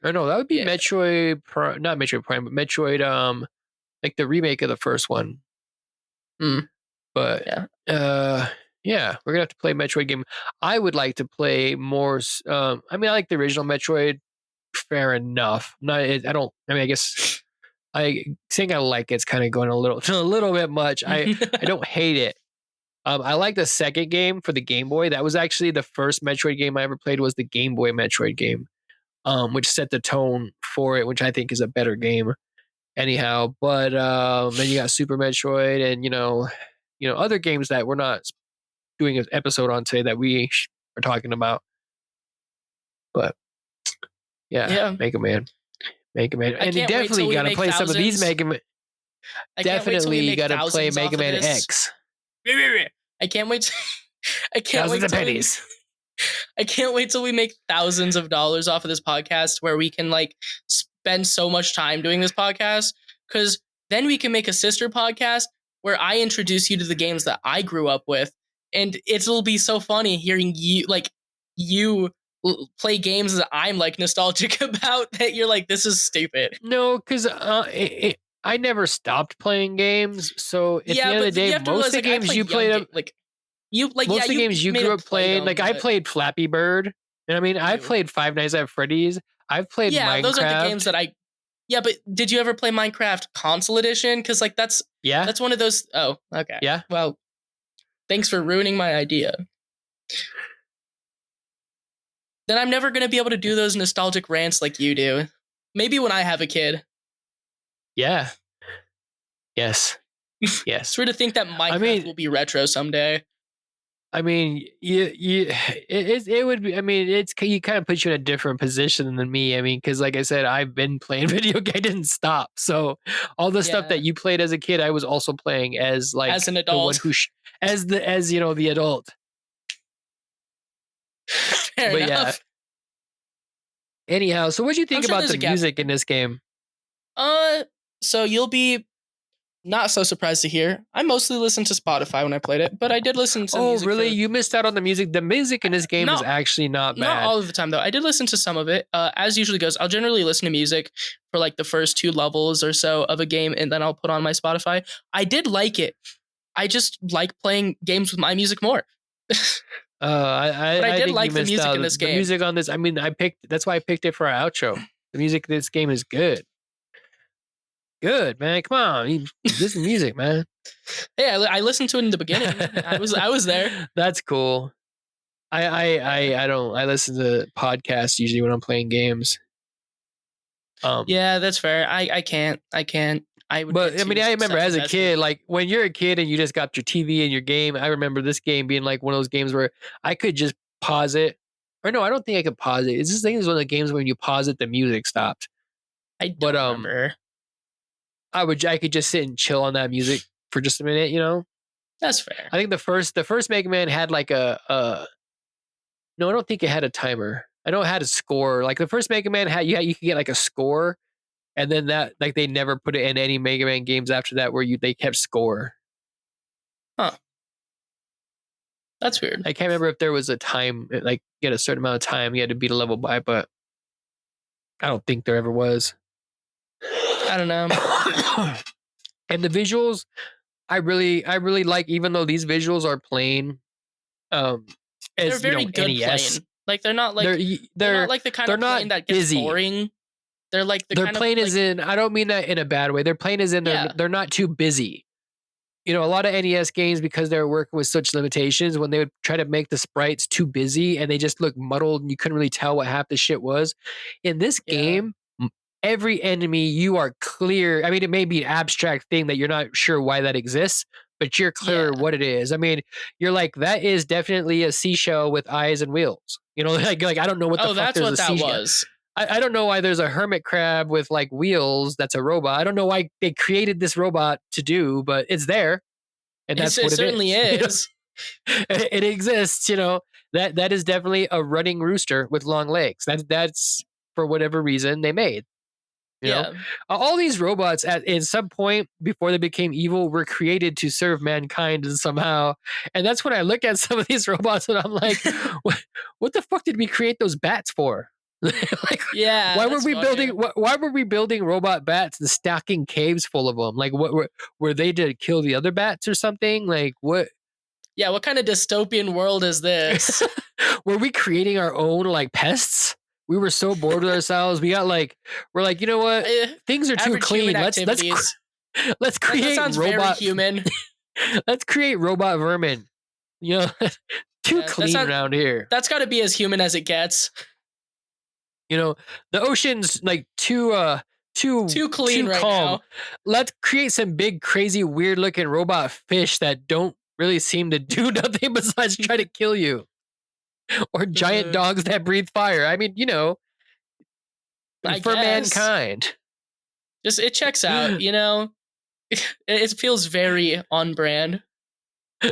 Or no, that would be Metroid Prime, not Metroid Prime, but Metroid like the remake of the first one. But yeah, we're gonna have to play Metroid game. I would like to play more. I mean, I like the original Metroid. Fair enough. Not. I don't. I mean, I guess I think I like it's kind of going a little bit much. I don't hate it. I like the second game for the Game Boy. That was actually the first Metroid game I ever played. Was the Game Boy Metroid game, which set the tone for it, which I think is a better game. Anyhow, but then you got Super Metroid, and other games that we're not doing an episode on today that we are talking about. But yeah. Mega Man, and you definitely got to play some of these Mega Man. Definitely, you got to play Mega Man X.
I can't wait. I can't
wait. Thousands of pennies.
I can't wait till we make thousands of dollars off of this podcast, where we can like spend so much time doing this podcast. Because then we can make a sister podcast where I introduce you to the games that I grew up with, and it'll be so funny hearing you play games that I'm like nostalgic about. That you're like, this is stupid.
No, because I never stopped playing games. So at the end of the day, most of the games you played, most of the games you grew up playing, like I played Flappy Bird. I mean, I've played Five Nights at Freddy's. I've played Minecraft.
Those are the games that I. Yeah, but did you ever play Minecraft Console Edition? Because like that's one of those. Oh, okay.
Yeah.
Well, thanks for ruining my idea. Then I'm never gonna be able to do those nostalgic rants like you do. Maybe when I have a kid.
Yeah. Yes. Yes.
It's weird to think that Minecraft will be retro someday.
I mean, it would be. I mean, you kind of put you in a different position than me. I mean, because like I said, I've been playing video games. I didn't stop. So all the stuff that you played as a kid, I was also playing as
an adult.
The one who as the adult.
Fair enough.
Yeah. Anyhow, so what do you think about the music in this game?
So you'll be not so surprised to hear I mostly listened to Spotify when I played it, but I did listen to music.
Oh, really? You missed out on the music? The music in this game is actually not bad.
Not all of the time, though. I did listen to some of it. As usually goes, I'll generally listen to music for like the first 2 levels or so of a game, and then I'll put on my Spotify. I did like it. I just like playing games with my music more. I did like the music in this game.
The music on this, I mean, that's why I picked it for our outro. The music in this game is good. Good, man. Come on, this is music, man.
Hey, I listened to it in the beginning. I was there.
That's cool. I don't. I listen to podcasts usually when I'm playing games.
Yeah, that's fair. I can't. I would.
But I mean, I remember as a kid, like when you're a kid and you just got your TV and your game. I remember this game being like one of those games where I could just pause it. Or no, I don't think I could pause it. It's this thing is one of the games when you pause it, the music stopped.
I don't remember.
I could just sit and chill on that music for just a minute, you know?
That's fair.
I think the first Mega Man had like a no, I don't think it had a timer. I know it had a score. Like the first Mega Man had you could get like a score, and then that like they never put it in any Mega Man games after that where they kept score.
Huh. That's weird.
I can't remember if there was a time like you had a certain amount of time you had to beat a level by, but I don't think there ever was.
I don't know.
And the visuals, I really like, even though these visuals are plain.
They're very good
NES.
plain. Like they're not like they're not like the kind of plain that gets boring. They're like
they're plain as in, I don't mean that in a bad way. They're plain as in they're not too busy. You know, a lot of NES games, because they're working with such limitations, when they would try to make the sprites too busy and they just look muddled and you couldn't really tell what half the shit was. In this game, every enemy you are clear. I mean, it may be an abstract thing that you're not sure why that exists, but you're clear what it is. I mean, you're like, that is definitely a seashell with eyes and wheels. You know, like I don't know what the fuck
that's
there's
what
a
that
seashell.
was.
I don't know why there's a hermit crab with like wheels that's a robot. I don't know why they created this robot to do, but it's there. And that's what it
certainly is.
You know? It exists, you know. That is definitely a running rooster with long legs. That's for whatever reason they made. You know, all these robots in some point before they became evil were created to serve mankind and somehow. And that's when I look at some of these robots and I'm like, what the fuck did we create those bats for? Like, why were we building? Why were we building robot bats and stacking caves full of them? Like, what were they to kill the other bats or something? Like, what?
Yeah, what kind of dystopian world is this?
Were we creating our own like pests? We were so bored with ourselves. We're like, you know what? Things are too clean. Let's create
sounds
robot
very human.
Let's create robot vermin. You know, too clean around here.
That's got to be as human as it gets.
You know, the ocean's like too
clean right
calm.
now.
Let's create some big, crazy, weird looking robot fish that don't really seem to do nothing besides try to kill you. Or giant dogs that breathe fire. I mean, you know, for mankind.
Just it checks out, you know. It feels very on brand.
You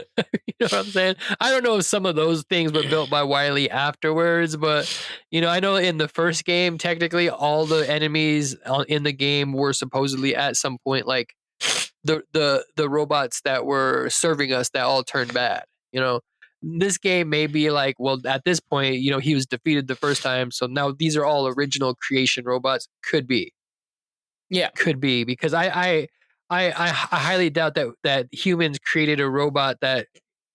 know what I'm saying? I don't know if some of those things were built by Wily afterwards, but you know, I know in the first game, technically, all the enemies in the game were supposedly at some point like the robots that were serving us that all turned bad. You know, this game may be like, well, at this point, you know, he was defeated the first time, so now these are all original creation robots. Could be, could be, because I highly doubt that humans created a robot that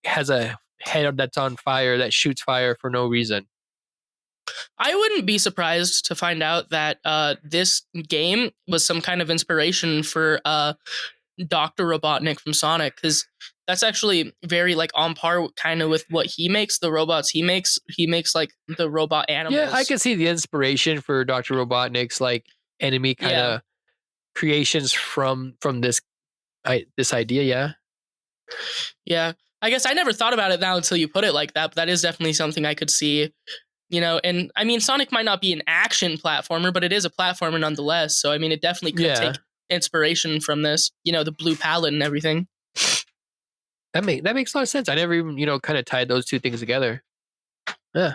has a head that's on fire that shoots fire for no reason.
I wouldn't be surprised to find out that this game was some kind of inspiration for Dr. Robotnik from Sonic, because that's actually very like on par kind of with what he makes, the robots he makes. He makes like the robot animals.
Yeah, I can see the inspiration for Dr. Robotnik's like enemy kind of creations from this idea.
Yeah, I guess I never thought about it now until you put it like that, but that is definitely something I could see. You know, and I mean, Sonic might not be an action platformer, but it is a platformer nonetheless. So I mean, it definitely could take inspiration from this. You know, the blue palette and everything.
That makes a lot of sense. I never even, you know, kind of tied those two things together. Yeah.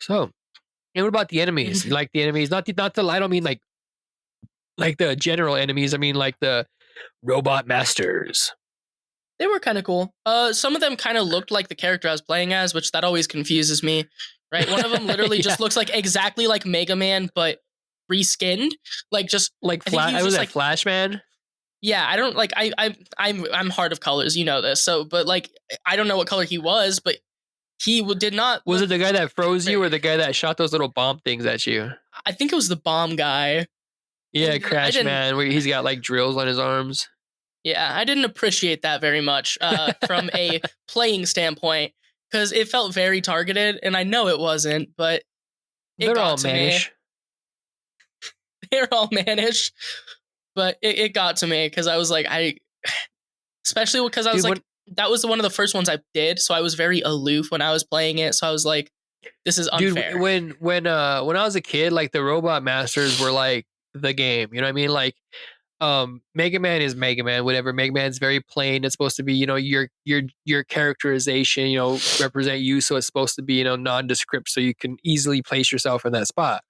So, and what about the enemies? You like the enemies? Not the. I don't mean like the general enemies. I mean like the robot masters.
They were kind of cool. Some of them kind of looked like the character I was playing as, which that always confuses me. Right? One of them literally just looks like exactly like Mega Man, but reskinned. Like just
like Flash. Was that Flash Man?
Yeah, I don't like. I'm hard of colors. You know this. So, but like, I don't know what color he was, but he did not.
Was it the guy that froze you, or the guy that shot those little bomb things at you?
I think it was the bomb guy.
Yeah,
I
Crash
didn't.
Man, where he's got like drills on his arms.
Yeah, I didn't appreciate that very much from a playing standpoint because it felt very targeted, and I know it wasn't, but it
They're
got
all
to me.
mannish.
They're all mannish, but it got to me because I was like, especially because I was like, that was one of the first ones I did, so I was very aloof when I was playing it. So I was like, this is unfair.
Dude, when I was a kid, like the Robot Masters were like the game. You know what I mean? Like, Mega Man is Mega Man. Whatever. Mega Man's very plain. It's supposed to be, your characterization, represent you. So it's supposed to be, nondescript, so you can easily place yourself in that spot.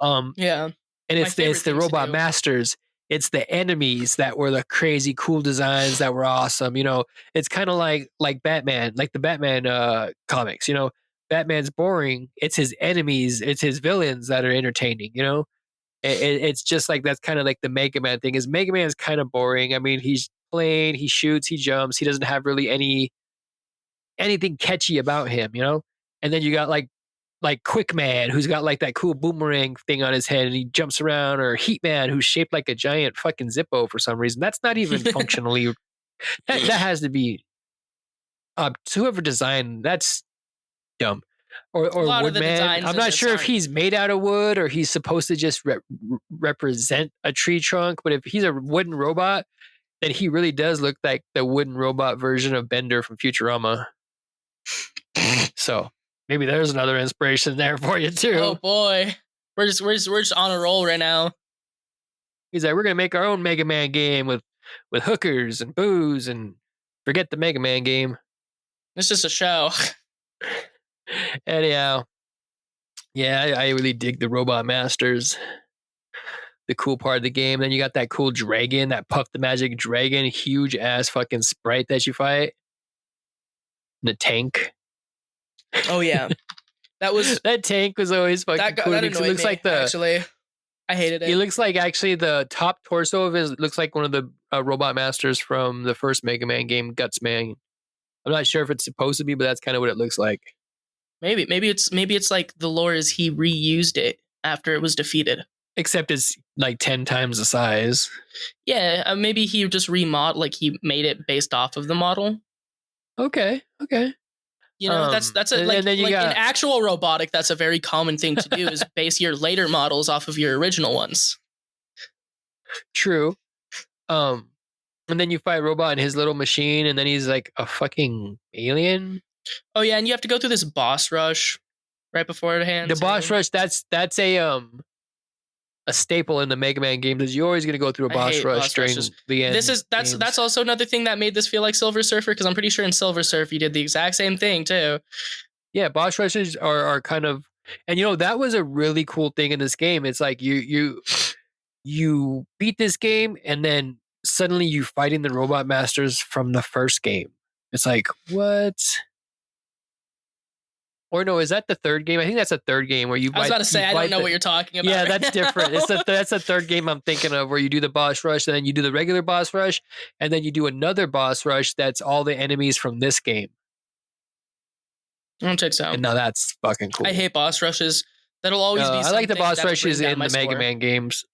Yeah.
And it's the Robot Masters. It's the enemies that were the crazy cool designs that were awesome. It's kind of like Batman, like the Batman comics. Batman's boring. It's his enemies. It's his villains that are entertaining. It's just like that's kind of like the Mega Man thing. Is Mega Man's kind of boring. I mean, he's plain. He shoots. He jumps. He doesn't have really anything catchy about him. And then you got like Quick Man, who's got like that cool boomerang thing on his head and he jumps around, or Heat Man, who's shaped like a giant fucking Zippo for some reason. That's not even functionally. That has to be whoever designed. That's dumb. Or Woodman. I'm not sure if he's made out of wood or he's supposed to just represent a tree trunk. But if he's a wooden robot, then he really does look like the wooden robot version of Bender from Futurama. So maybe there's another inspiration there for you too.
Oh boy, we're just on a roll right now.
He's like, we're gonna make our own Mega Man game with hookers and booze and forget the Mega Man game.
It's just a show.
Anyhow, yeah, I really dig the Robot Masters. The cool part of the game. Then you got that cool dragon, that Puff the Magic Dragon, huge ass fucking sprite that you fight. The tank.
Oh yeah,
that tank was always fucking cool.
That annoyed me, actually. I hated it.
He looks like actually the top torso of his looks like one of the Robot Masters from the first Mega Man game, Guts Man. I'm not sure if it's supposed to be, but that's kind of what it looks like.
Maybe it's like the lore is he reused it after it was defeated.
Except it's like 10 times the size.
Yeah, maybe he just remodeled, like he made it based off of the model.
Okay.
That's a, like in actual robotic, that's a very common thing to do is base your later models off of your original ones.
True. And then you fight Robot in his little machine, and then he's like a fucking alien.
Oh yeah, and you have to go through this boss rush right beforehand.
The boss rush, that's a staple in the Mega Man games. Is you're always going to go through a boss rush during the end.
That's also another thing that made this feel like Silver Surfer, because I'm pretty sure in Silver Surfer you did the exact same thing too.
Yeah, boss rushes are kind of, and that was a really cool thing in this game. It's like you beat this game, and then suddenly you fighting the Robot Masters from the first game. It's like, what? Or no, is that the third game? I think that's the third game where you.
I was about to say, I don't know what you're talking about.
Yeah, that's different. That's the third game I'm thinking of, where you do the boss rush, and then you do the regular boss rush, and then you do another boss rush that's all the enemies from this game.
I don't think so.
And now that's fucking cool.
I hate boss rushes. That'll always be.
I like the boss rushes in the Mega Man games.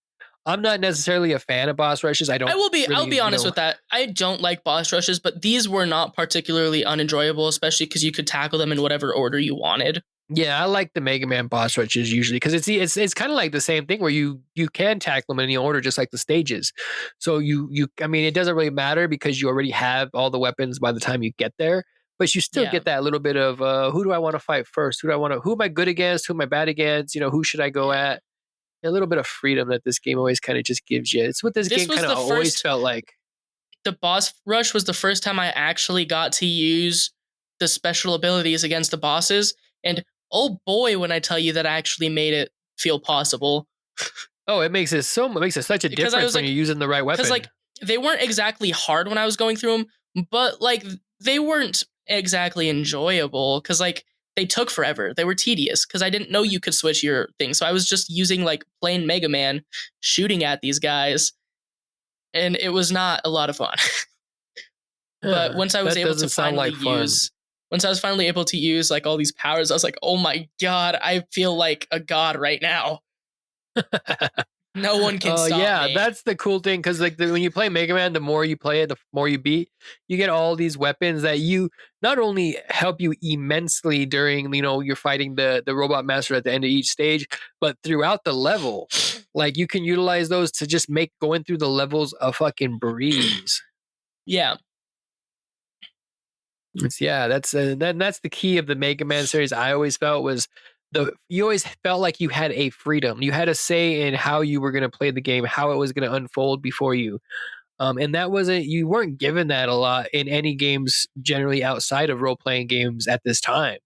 I'm not necessarily a fan of boss rushes. I'll be
honest with that. I don't like boss rushes, but these were not particularly unenjoyable, especially because you could tackle them in whatever order you wanted.
Yeah, I like the Mega Man boss rushes usually because it's kind of like the same thing where you can tackle them in any order, just like the stages. So I mean, it doesn't really matter because you already have all the weapons by the time you get there. But you still get that little bit of who do I want to fight first? Who am I good against? Who am I bad against? Who should I go at? A little bit of freedom that this game always kind of just gives you. It's what this game kind of always felt like.
The boss rush was the first time I actually got to use the special abilities against the bosses. And oh boy, when I tell you that I actually made it feel possible.
Oh, it makes it such a difference when you're using the right weapon.
Because like they weren't exactly hard when I was going through them, but like they weren't exactly enjoyable because like they took forever. They were tedious because I didn't know you could switch your thing. So I was just using like plain Mega Man shooting at these guys, and it was not a lot of fun. But once I was able to finally use like all these powers, I was like, oh my god, I feel like a god right now. No one can stop
Yeah,
me.
that's the cool thing because like when you play Mega Man, the more you play it, the more you beat. You get all these weapons that you not only help you immensely during you're fighting the robot master at the end of each stage, but throughout the level, like you can utilize those to just make going through the levels a fucking breeze.
Yeah.
That's the key of the Mega Man series. I always felt was you always felt like you had a freedom. You had a say in how you were going to play the game, how it was going to unfold before you. And that wasn't you weren't given that a lot in any games generally outside of role playing games at this time.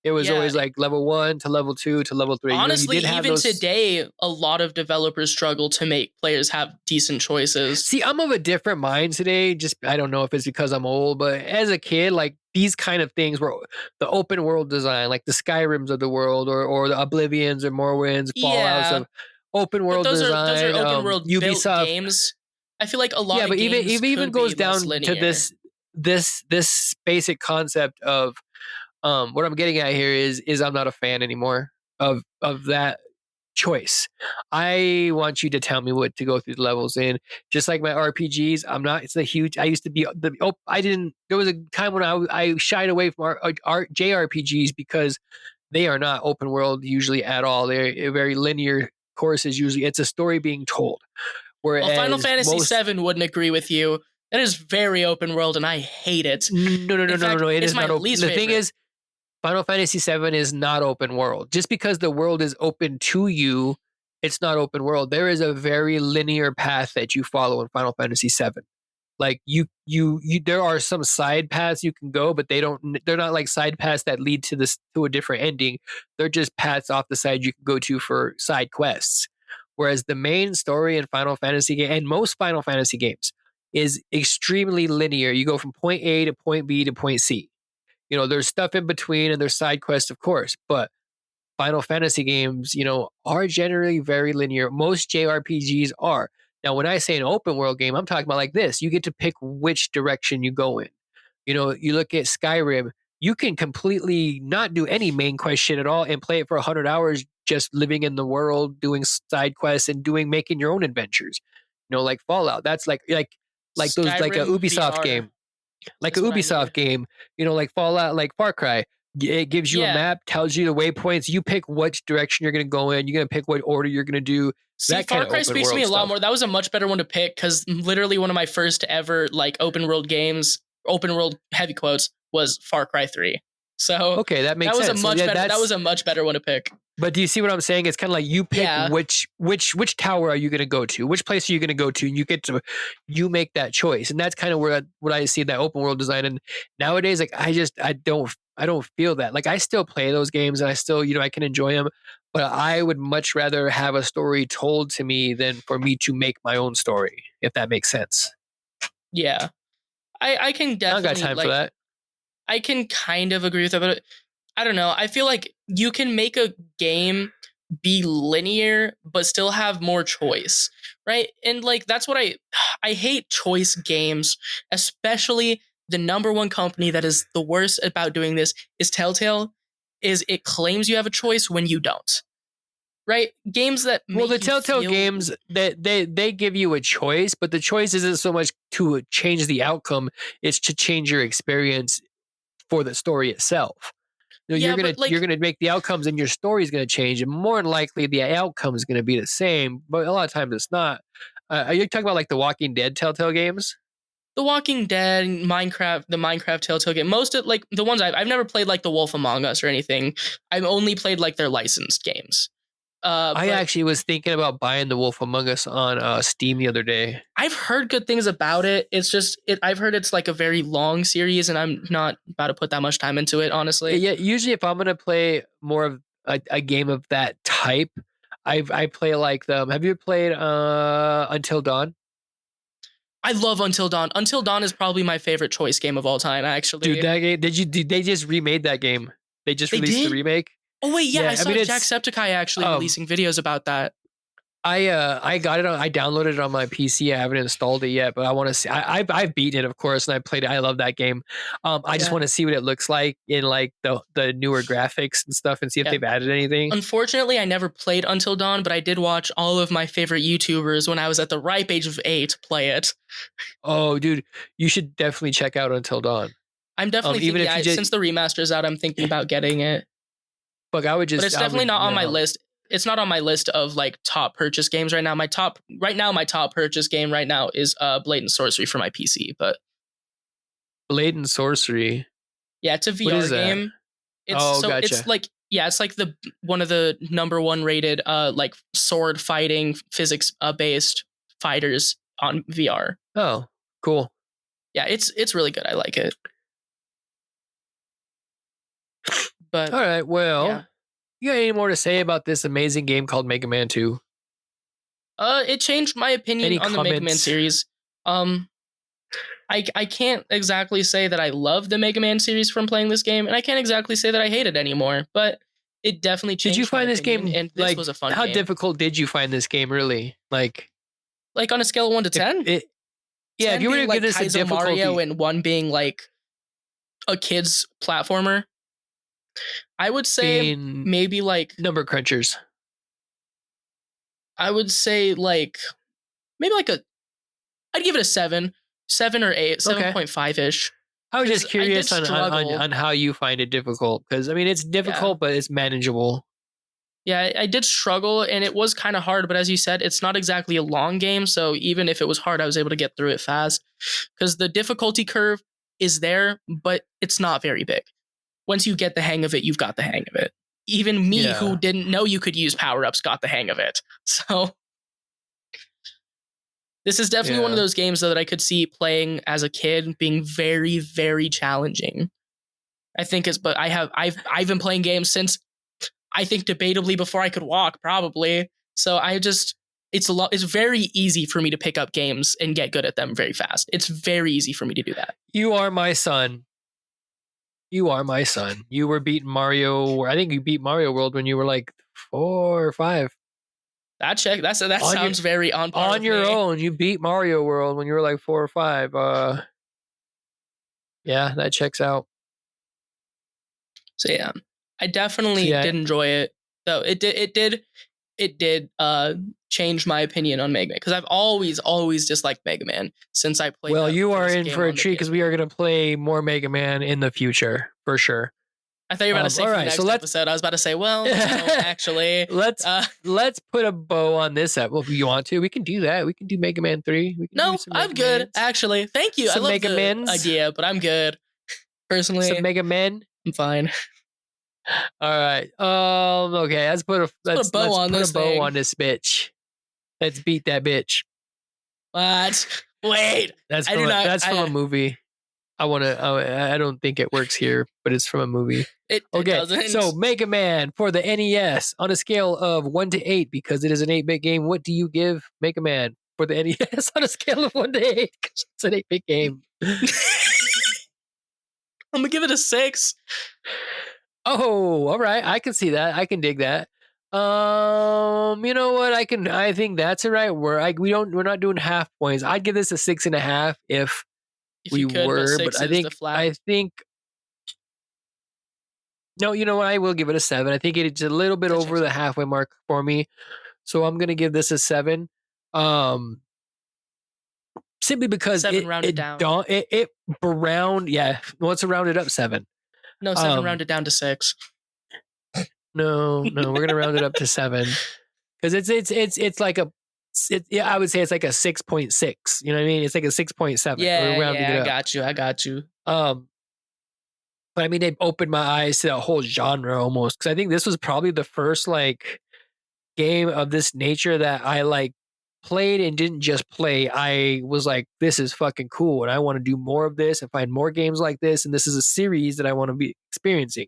It was
Yeah.
always like level 1 to level 2 to level 3. You
Honestly,
did have
even
those.
today, a lot of developers struggle to make players have decent choices.
See, I'm of a different mind today. Just I don't know if it's because I'm old, but as a kid, like these kind of things were the open world design, like the Skyrims of the world, or the Oblivions or Morrowinds, Fallouts
Yeah,
of open
but
world
those are
design.
open world built
Ubisoft,
games. I feel like a lot
yeah,
of
but even
games
it even
could be
goes
less
down to
linear.
this basic concept of what I'm getting at here is I'm not a fan anymore of that choice. I want you to tell me what to go through the levels in. Just like my RPGs, I'm not. It's a huge. I used to be the. Oh, I didn't. There was a time when I shied away from our JRPGs because they are not open world usually at all. They're very linear courses. Usually, it's a story being told.
Well, Final
Whereas
Fantasy
most
VII wouldn't agree with you. That is very open world, and I hate it. In fact,
no, it
it's
is
my
not open.
least
The thing
favorite.
is, Final Fantasy VII is not open world. Just because the world is open to you, it's not open world. There is a very linear path that you follow in Final Fantasy VII. Like there are some side paths you can go, but they're not like side paths that lead to this to a different ending. They're just paths off the side you can go to for side quests. Whereas the main story in Final Fantasy game and most Final Fantasy games is extremely linear. You go from point A to point B to point C. There's stuff in between and there's side quests, of course, but Final Fantasy games, are generally very linear. Most JRPGs are. Now, when I say an open world game, I'm talking about like this. You get to pick which direction you go in. You look at Skyrim, you can completely not do any main quest shit at all and play it for 100 hours just living in the world, doing side quests and making your own adventures. Like Fallout. That's like those like a
Skyrim
Ubisoft
VR
game like a
is what I
Ubisoft
need.
game, like Fallout, like Far Cry. It gives you a
Yeah.
map, tells you the waypoints. You pick which direction you're going to go in. You're going to pick what order you're going to do.
See,
That kind
Far
of
Cry
open
speaks to me
world
a lot
stuff.
more. That was a much better one to pick because literally one of my first ever like open world games, open world heavy quotes, was Far Cry 3. So
Okay, that makes
that was a
sense. So
much better. That was
that's.
a much better one to pick.
But do you see what I'm saying? It's kind of like you pick
Yeah.
which tower are you going to go to? Which place are you going to go to? And you make that choice, and that's kind of where what I see that open world design. And nowadays, like I don't feel that. Like I still play those games, and I still I can enjoy them, but I would much rather have a story told to me than for me to make my own story. If that makes sense.
Yeah. I can
I don't got
definitely
time for that.
I can kind of agree with that, but I don't know. I feel like you can make a game be linear but still have more choice, right? And like that's what I hate choice games, especially the number one company that is the worst about doing this is Telltale. Is it claims you have a choice when you don't, right? Games that make
Well, the
you
Telltale
feel
games that they give you a choice, but the choice isn't so much to change the outcome; it's to change your experience for the story itself.
yeah, but
You're
like
gonna make the outcomes, and your story is gonna change, and more than likely the outcome is gonna be the same. But a lot of times it's not. Are you talking about like the Walking Dead Telltale games?
The Walking Dead, Minecraft, the Minecraft Telltale game. Most of like the ones I've never played like The Wolf Among Us or anything. I've only played like their licensed games.
I
But
actually was thinking about buying The Wolf Among Us on Steam the other day.
I've heard good things about it. It's just I've heard it's like a very long series, and I'm not about to put that much time into it, honestly.
Yeah, usually if I'm gonna play more of a game of that type, I play like them. Have you played Until Dawn?
I love Until Dawn. Until Dawn is probably my favorite choice game of all time.
Dude,
Actually,
that game did they just remade that game? They just
they
released the
did.
remake.
Oh wait, yeah, I
Yeah, I
saw
mean
Jacksepticeye actually
um
releasing videos about that.
I got it on, I downloaded it on my PC. I haven't installed it yet, but I want to see. I've beaten it, of course, and I played it. I love that game. I just want to see what it looks like in like the newer graphics and stuff, and see if they've added anything.
Unfortunately, I never played Until Dawn, but I did watch all of my favorite YouTubers when I was at the ripe age of 8 play it.
Oh, dude, you should definitely check out Until Dawn.
I'm definitely
even
thinking,
if you
since the remaster's out, I'm thinking about getting it.
But I would just.
But it's definitely not on my list. It's not on my list of like top purchase games right now. My top purchase game right now is Blade and Sorcery for my PC. But
Blade and Sorcery.
Yeah, it's a VR game.
Gotcha.
It's like it's like the one of the number 1 rated like sword fighting physics based fighters on VR.
Oh, cool.
Yeah, it's really good. I like it. But
all right, well, you got any more to say about this amazing game called Mega Man 2?
It changed my opinion on the Mega Man series. I can't exactly say that I love the Mega Man series from playing this game, and I can't exactly say that I hate it anymore, but it definitely changed.
Did you find this game,
and this was a fun game.
How difficult did you find this game, really? Like
on a scale of 1 to 10?
Yeah, if you were to give this a difficulty,
Mario and 1 being like a kid's platformer, I would say maybe like
number crunchers.
I would say like maybe like I'd give it a 7 or 8, 7.5-ish.
I was just curious on how you find it difficult, because I mean it's difficult, but it's manageable.
Yeah, I did struggle, and it was kind of hard, but as you said, it's not exactly a long game, so even if it was hard, I was able to get through it fast, because the difficulty curve is there, but it's not very big. Once you get the hang of it, you've got the hang of it. Even me, who didn't know you could use power-ups, got the hang of it. So this is definitely one of those games that I could see playing as a kid being very, very challenging. I think but I've been playing games since, I think, debatably before I could walk, probably. So it's very easy for me to pick up games and get good at them very fast. It's very easy for me to do that.
You are my son. You are my son. You were beating Mario. I think you beat Mario World when you were like 4 or 5.
That sounds very on par.
On your own, you beat Mario World when you were like 4 or 5. Yeah, that checks out.
So yeah, I definitely did enjoy it. Though it did change my opinion on Mega Man, because I've always disliked Mega Man since I played.
Well, you are in for a treat, because we are going to play more Mega Man in the future for sure.
I thought you were about to say for the next episode. I was about to say, well, no, actually,
let's put a bow on this episode. Well, if you want to, we can do that. We can do Mega Man 3.
I'm good. Actually, thank you. I love the idea, but I'm good. Personally,
some Mega Man.
I'm fine.
All right. Okay. Let's put a bow on this bitch. Let's beat that bitch.
What? Wait.
That's from a movie. I don't think it works here, but it's from a movie.
It doesn't.
So Mega Man for the NES on a scale of 1 to 8, because it is an 8-bit game. What do you give Mega Man for the NES on a scale of 1 to 8? It's an 8-bit game.
I'm gonna give it a 6.
Oh, all right. I can see that. I can dig that. You know what? I think that's all right. We're not doing half points. I'd give this a 6.5 if we were, but I think. No, you know what? I will give it a 7. I think it's a little bit over the halfway mark for me, so I'm gonna give this a 7. Simply because
7 rounded down.
It round, let's round it up 7.
No, 7 rounded down to 6.
No, we're gonna round it up to 7, because it's like I would say it's like a 6.6. You know what I mean? It's like a 6.7.
Yeah, I got you.
But I mean, they opened my eyes to the whole genre almost, because I think this was probably the first like game of this nature that I like played and didn't just play. I was like, this is fucking cool, and I want to do more of this and find more games like this, and this is a series that I want to be experiencing.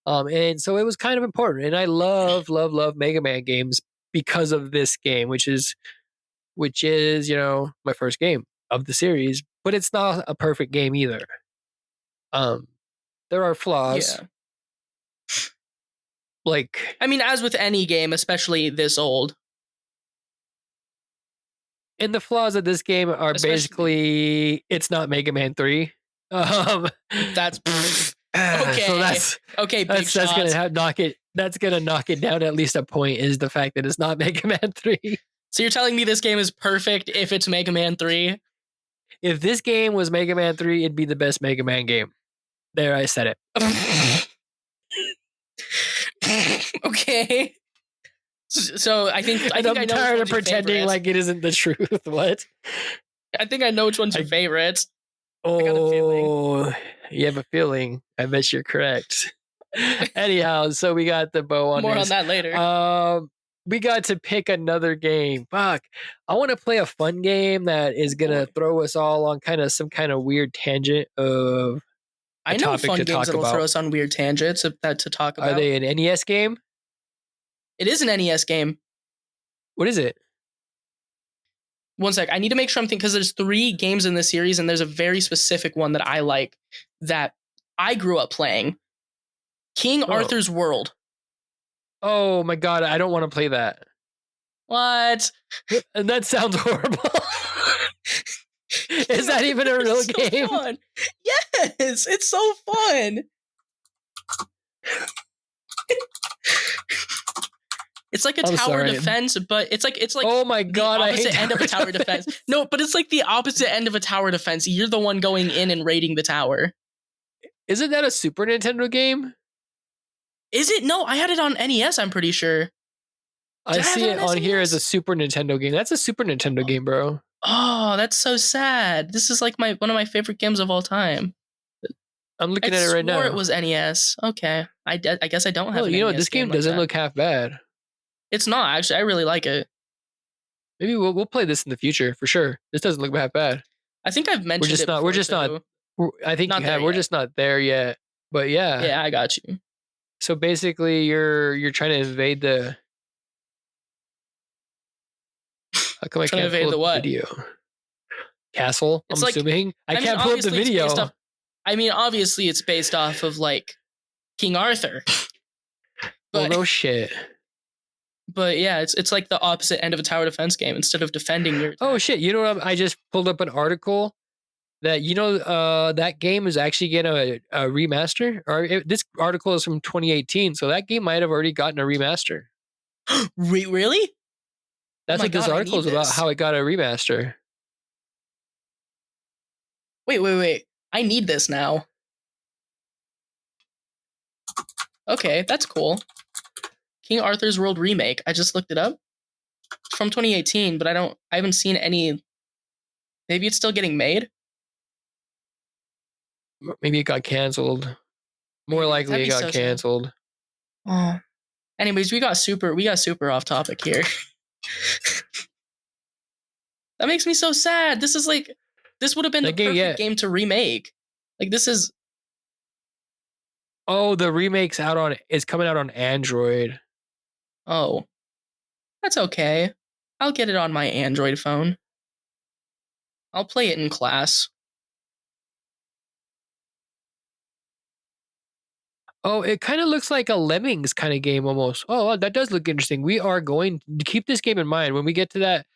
And so it was kind of important, and I love Mega Man games because of this game, which is my first game of the series, but it's not a perfect game either. There are flaws.
Yeah.
Like,
I mean, as with any game, especially this old,
And the flaws of this game are basically it's not Mega Man 3.
That's okay.
So that's gonna knock it. That's gonna knock it down at least a point. Is the fact that it's not Mega Man 3.
So you're telling me this game is perfect if it's Mega Man 3?
If this game was Mega Man 3, it'd be the best Mega Man game. There, I said it.
Okay. So I think
I'm tired of pretending like it isn't the truth. What?
I think I know which one's your favorite.
Oh, you have a feeling. I bet you're correct. Anyhow, so we got the bow on
More
this.
on that later.
We got to pick another game. Fuck. I want to play a fun game that is going to throw us all on some kind of weird tangent of
I know fun games that will throw us on weird tangents to talk about.
Are they an NES game?
It is an NES game.
What is it?
One sec. I need to make sure I'm thinking, because there's 3 games in this series, and there's a very specific one that I like that I grew up playing. King Arthur's World.
Oh my god, I don't want to play that.
What?
And that sounds horrible. Is that even a real game?
Fun. Yes, it's so fun. It's like a tower defense, but it's like
oh my god,
the opposite end of a tower defense. No, but it's like the opposite end of a tower defense. You're the one going in and raiding the tower.
Isn't that a Super Nintendo game?
Is it? No, I had it on NES, I'm pretty sure.
I see it on here as a Super Nintendo game. That's a Super Nintendo game, bro.
Oh, that's so sad. This is like one of my favorite games of all time.
I'm looking at it right now.
It was NES. Okay. I guess I don't have an NES
this game doesn't look half bad.
It's not, actually. I really like it.
Maybe we'll play this in the future for sure. This doesn't look half bad.
I think I've mentioned it.
We're just not. I think you have. We're just not there yet. But yeah.
Yeah, I got you.
So basically, you're trying to invade the. How come I can't pull up the video? Castle. I'm assuming I can't pull up the video.
Obviously, it's based off of like King Arthur.
But, no shit.
But yeah, it's like the opposite end of a tower defense game. Instead of defending your attack.
Oh shit! You know what? I just pulled up an article that that game is actually getting a remaster. This article is from 2018, so that game might have already gotten a remaster.
Really?
That's what this article is about. How it got a remaster.
Wait! I need this now. Okay, that's cool. King Arthur's World remake. I just looked it up. It's from 2018, but I haven't seen any. Maybe it's still getting made.
Maybe it got canceled. More likely it got canceled.
Oh. Anyways, we got super off topic here. That makes me so sad. This would have been the perfect game to remake. Like this is.
Oh, the remake's is coming out on Android.
Oh, that's okay. I'll get it on my Android phone. I'll play it in class.
Oh, it kind of looks like a Lemmings kind of game almost. Oh, that does look interesting. We are going to keep this game in mind when we get to that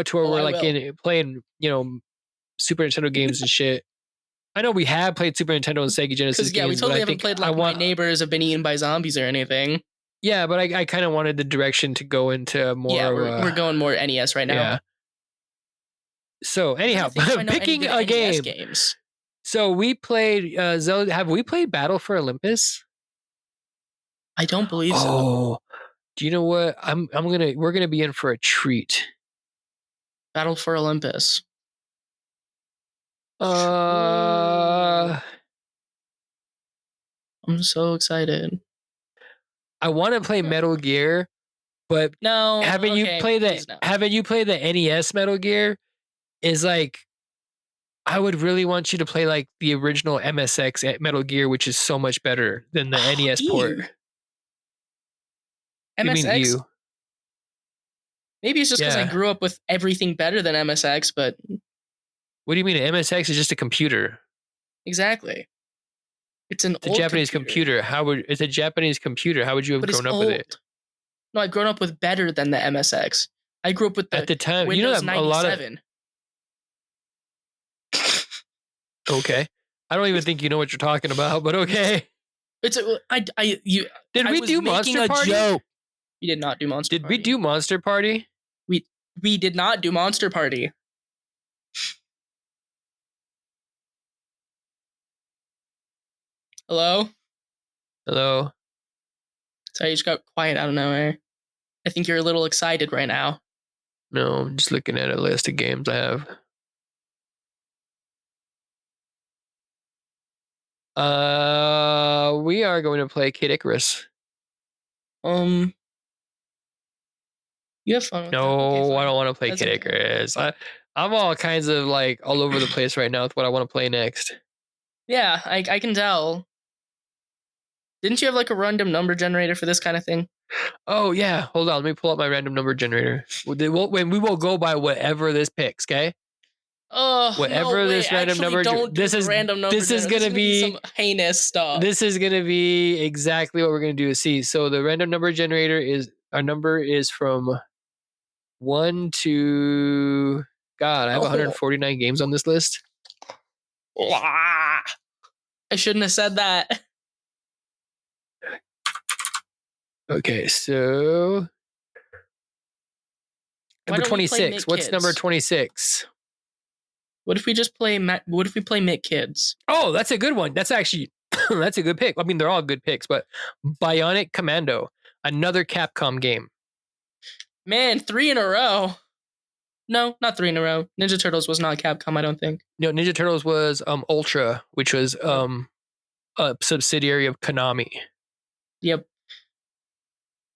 tour. We're playing, Super Nintendo games and shit. I know we have played Super Nintendo and Sega Genesis games.
We totally haven't played My Neighbors Have Been Eaten by Zombies or anything.
Yeah, but I kind of wanted the direction to go into more.
Yeah, we're going more NES right now. Yeah.
So anyhow, picking a game.
Games.
So we played Zelda. Have we played Battle for Olympus?
I don't believe so.
Oh, do you know what? We're gonna be in for a treat.
Battle for Olympus.
I'm
so excited.
I want to play Metal Gear, but
no.
Haven't you played the NES Metal Gear? Is like, I would really want you to play like the original MSX Metal Gear, which is so much better than the NES port.
MSX.
You.
Maybe it's just because I grew up with everything better than MSX, but.
What do you mean? MSX is just a computer.
Exactly. It's a
Japanese computer. It's a Japanese computer. How would you have grown up with it?
No, I've grown up with better than the MSX. I grew up with
at the time.
Windows
You know that a lot of.
97.
Okay, I don't even think you know what you're talking about, but okay.
It's you.
Did
I
we
was
do
making
Monster
a
Party?
joke. We did not do Monster
Did
Party.
we do Monster Party?
We did not do Monster Party. Hello?
Hello?
Sorry, you just got quiet out of nowhere. I think you're a little excited right now.
No, I'm just looking at a list of games I have. We are going to play Kid Icarus.
You have fun with that.
No,
Okay,
I don't want to play Kid Icarus. I'm all kinds of like all over the place right now with what I want to play next.
Yeah, I can tell. Didn't you have like a random number generator for this kind of thing?
Oh yeah, hold on. Let me pull up my random number generator. We will go by whatever this picks. Okay.
Oh,
whatever
no, wait,
this random number.
This is random number.
This is gonna be
some heinous stuff.
This is gonna be exactly what we're gonna do. See, so the random number generator is our number is from 1 to God. I have 149 games on this list.
I shouldn't have said that.
Okay, so number 26. What's number 26?
What if we just play? What if we play Mick Kids?
Oh, that's a good one. That's actually that's a good pick. I mean, they're all good picks, but Bionic Commando, another Capcom game.
Man, 3 in a row. No, not 3 in a row. Ninja Turtles was not Capcom, I don't think.
No, Ninja Turtles was Ultra, which was a subsidiary of Konami.
Yep.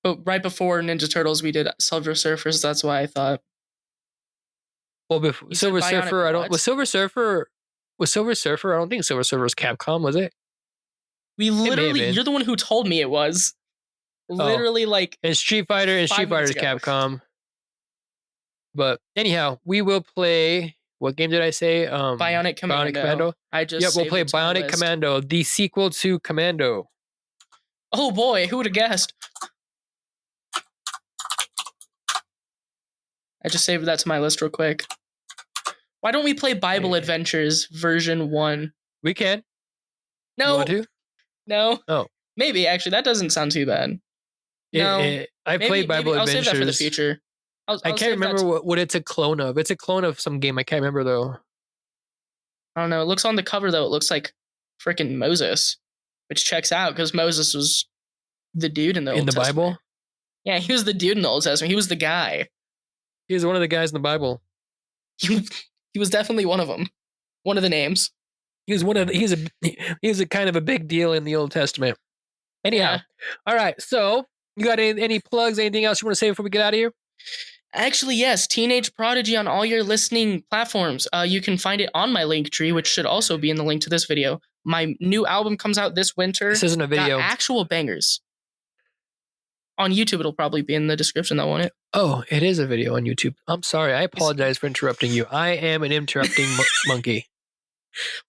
But right before Ninja Turtles, we did Silver Surfers. That's why I thought.
Well, before Silver Surfer, Silver Surfer. I don't think Silver Surfer was Capcom, was it?
You're the one who told me it was. Literally, like.
And Street Fighter is Capcom. But anyhow, we will play. What game did I say?
Bionic Commando.
Bionic Commando.
We'll
play Bionic Commando, the sequel to Commando.
Oh boy, who would have guessed? I just saved that to my list real quick. Why don't we play Bible Adventures version 1?
We can.
No.
You want to?
No.
Oh.
Maybe, actually. That doesn't sound too bad.
I played Bible Adventures.
I'll save that for the future.
I can't remember what it's a clone of. It's a clone of some game. I can't remember, though.
I don't know. It looks on the cover, though. It looks like freaking Moses, which checks out because Moses was the dude in the Old Testament.
Bible?
Yeah, he was the dude in the Old Testament. He was the guy.
He was one of the guys in the Bible.
He was definitely one of them. One of the names.
He was a kind of a big deal in the Old Testament. Anyhow, all right. So you got any plugs? Anything else you want to say before we get out of here?
Actually, yes. Teenage Prodigy on all your listening platforms. You can find it on my Linktree, which should also be in the link to this video. My new album comes out this winter.
This isn't a video.
Got actual bangers. On YouTube, it'll probably be in the description, though, won't it?
Oh, it is a video on YouTube. I'm sorry. I apologize for interrupting you. I am an interrupting monkey.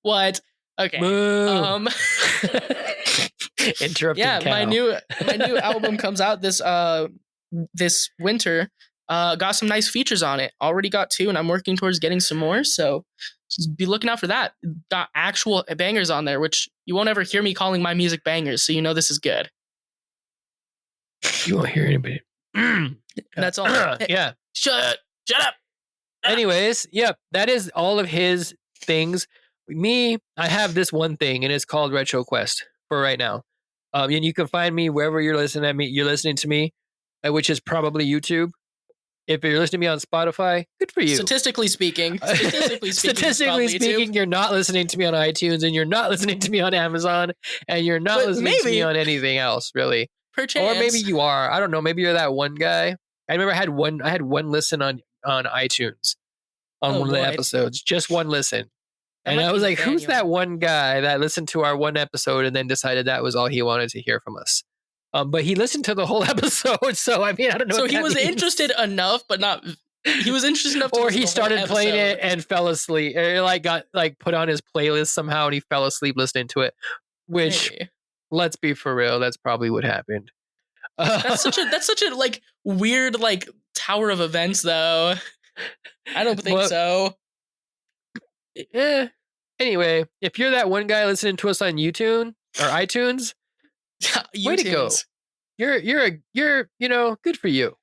What? Okay.
Interrupting cow.
my new album comes out this winter. Got some nice features on it. Already got 2, and I'm working towards getting some more. So just be looking out for that. Got actual bangers on there, which you won't ever hear me calling my music bangers. So you know this is good.
You won't hear anybody.
That's all.
Yeah.
Shut up.
Anyways, yep. That is all of his things. Me, I have this one thing, and it's called RetroQuest for right now. And you can find me wherever you're listening to me, which is probably YouTube. If you're listening to me on Spotify, good for you.
Statistically speaking,
you're not listening to me on iTunes, and you're not listening to me on Amazon, and you're not listening to me on anything else, really.
Perchance.
Or maybe you are. I don't know. Maybe you're that one guy. I remember I had one listen on iTunes on one of the episodes. Just one listen. And I was like, who's that one guy that listened to our one episode and then decided that was all he wanted to hear from us? But he listened to the whole episode. So, I mean, I don't know.
So he was interested enough, but not... He was interested enough to
or he started playing it and fell asleep. Or got put on his playlist somehow and he fell asleep listening to it. Which... Maybe. Let's be for real. That's probably what happened.
That's such a weird Tower of Events, though. I don't think so.
Anyway, if you're that one guy listening to us on YouTube or iTunes, way to go. You're good for you.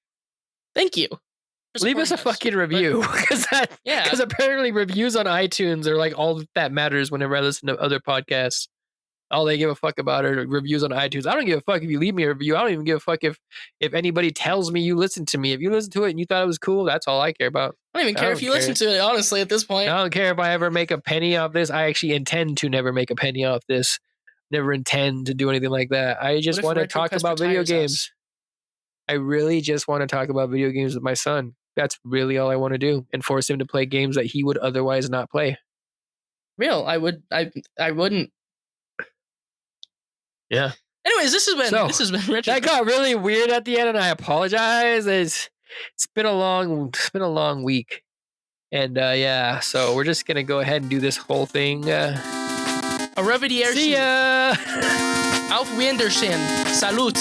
Thank you.
Leave us a fucking review, because apparently reviews on iTunes are like all that matters whenever I listen to other podcasts. All they give a fuck about are reviews on iTunes. I don't give a fuck if you leave me a review. I don't even give a fuck if anybody tells me you listened to me. If you listened to it and you thought it was cool, that's all I care about.
I don't even care if you listen to it, honestly, at this point.
I don't care if I ever make a penny off this. I actually intend to never make a penny off this. Never intend to do anything like that. I just want to talk about video games. I really just want to talk about video games with my son. That's really all I want to do, and force him to play games that he would otherwise not play.
I wouldn't.
Yeah.
Anyways, this has been Richard.
That got really weird at the end, and I apologize. It's been a long week, and so we're just gonna go ahead and do this whole thing.
Arrivederci.
See ya.
Auf Wiedersehen. Salut.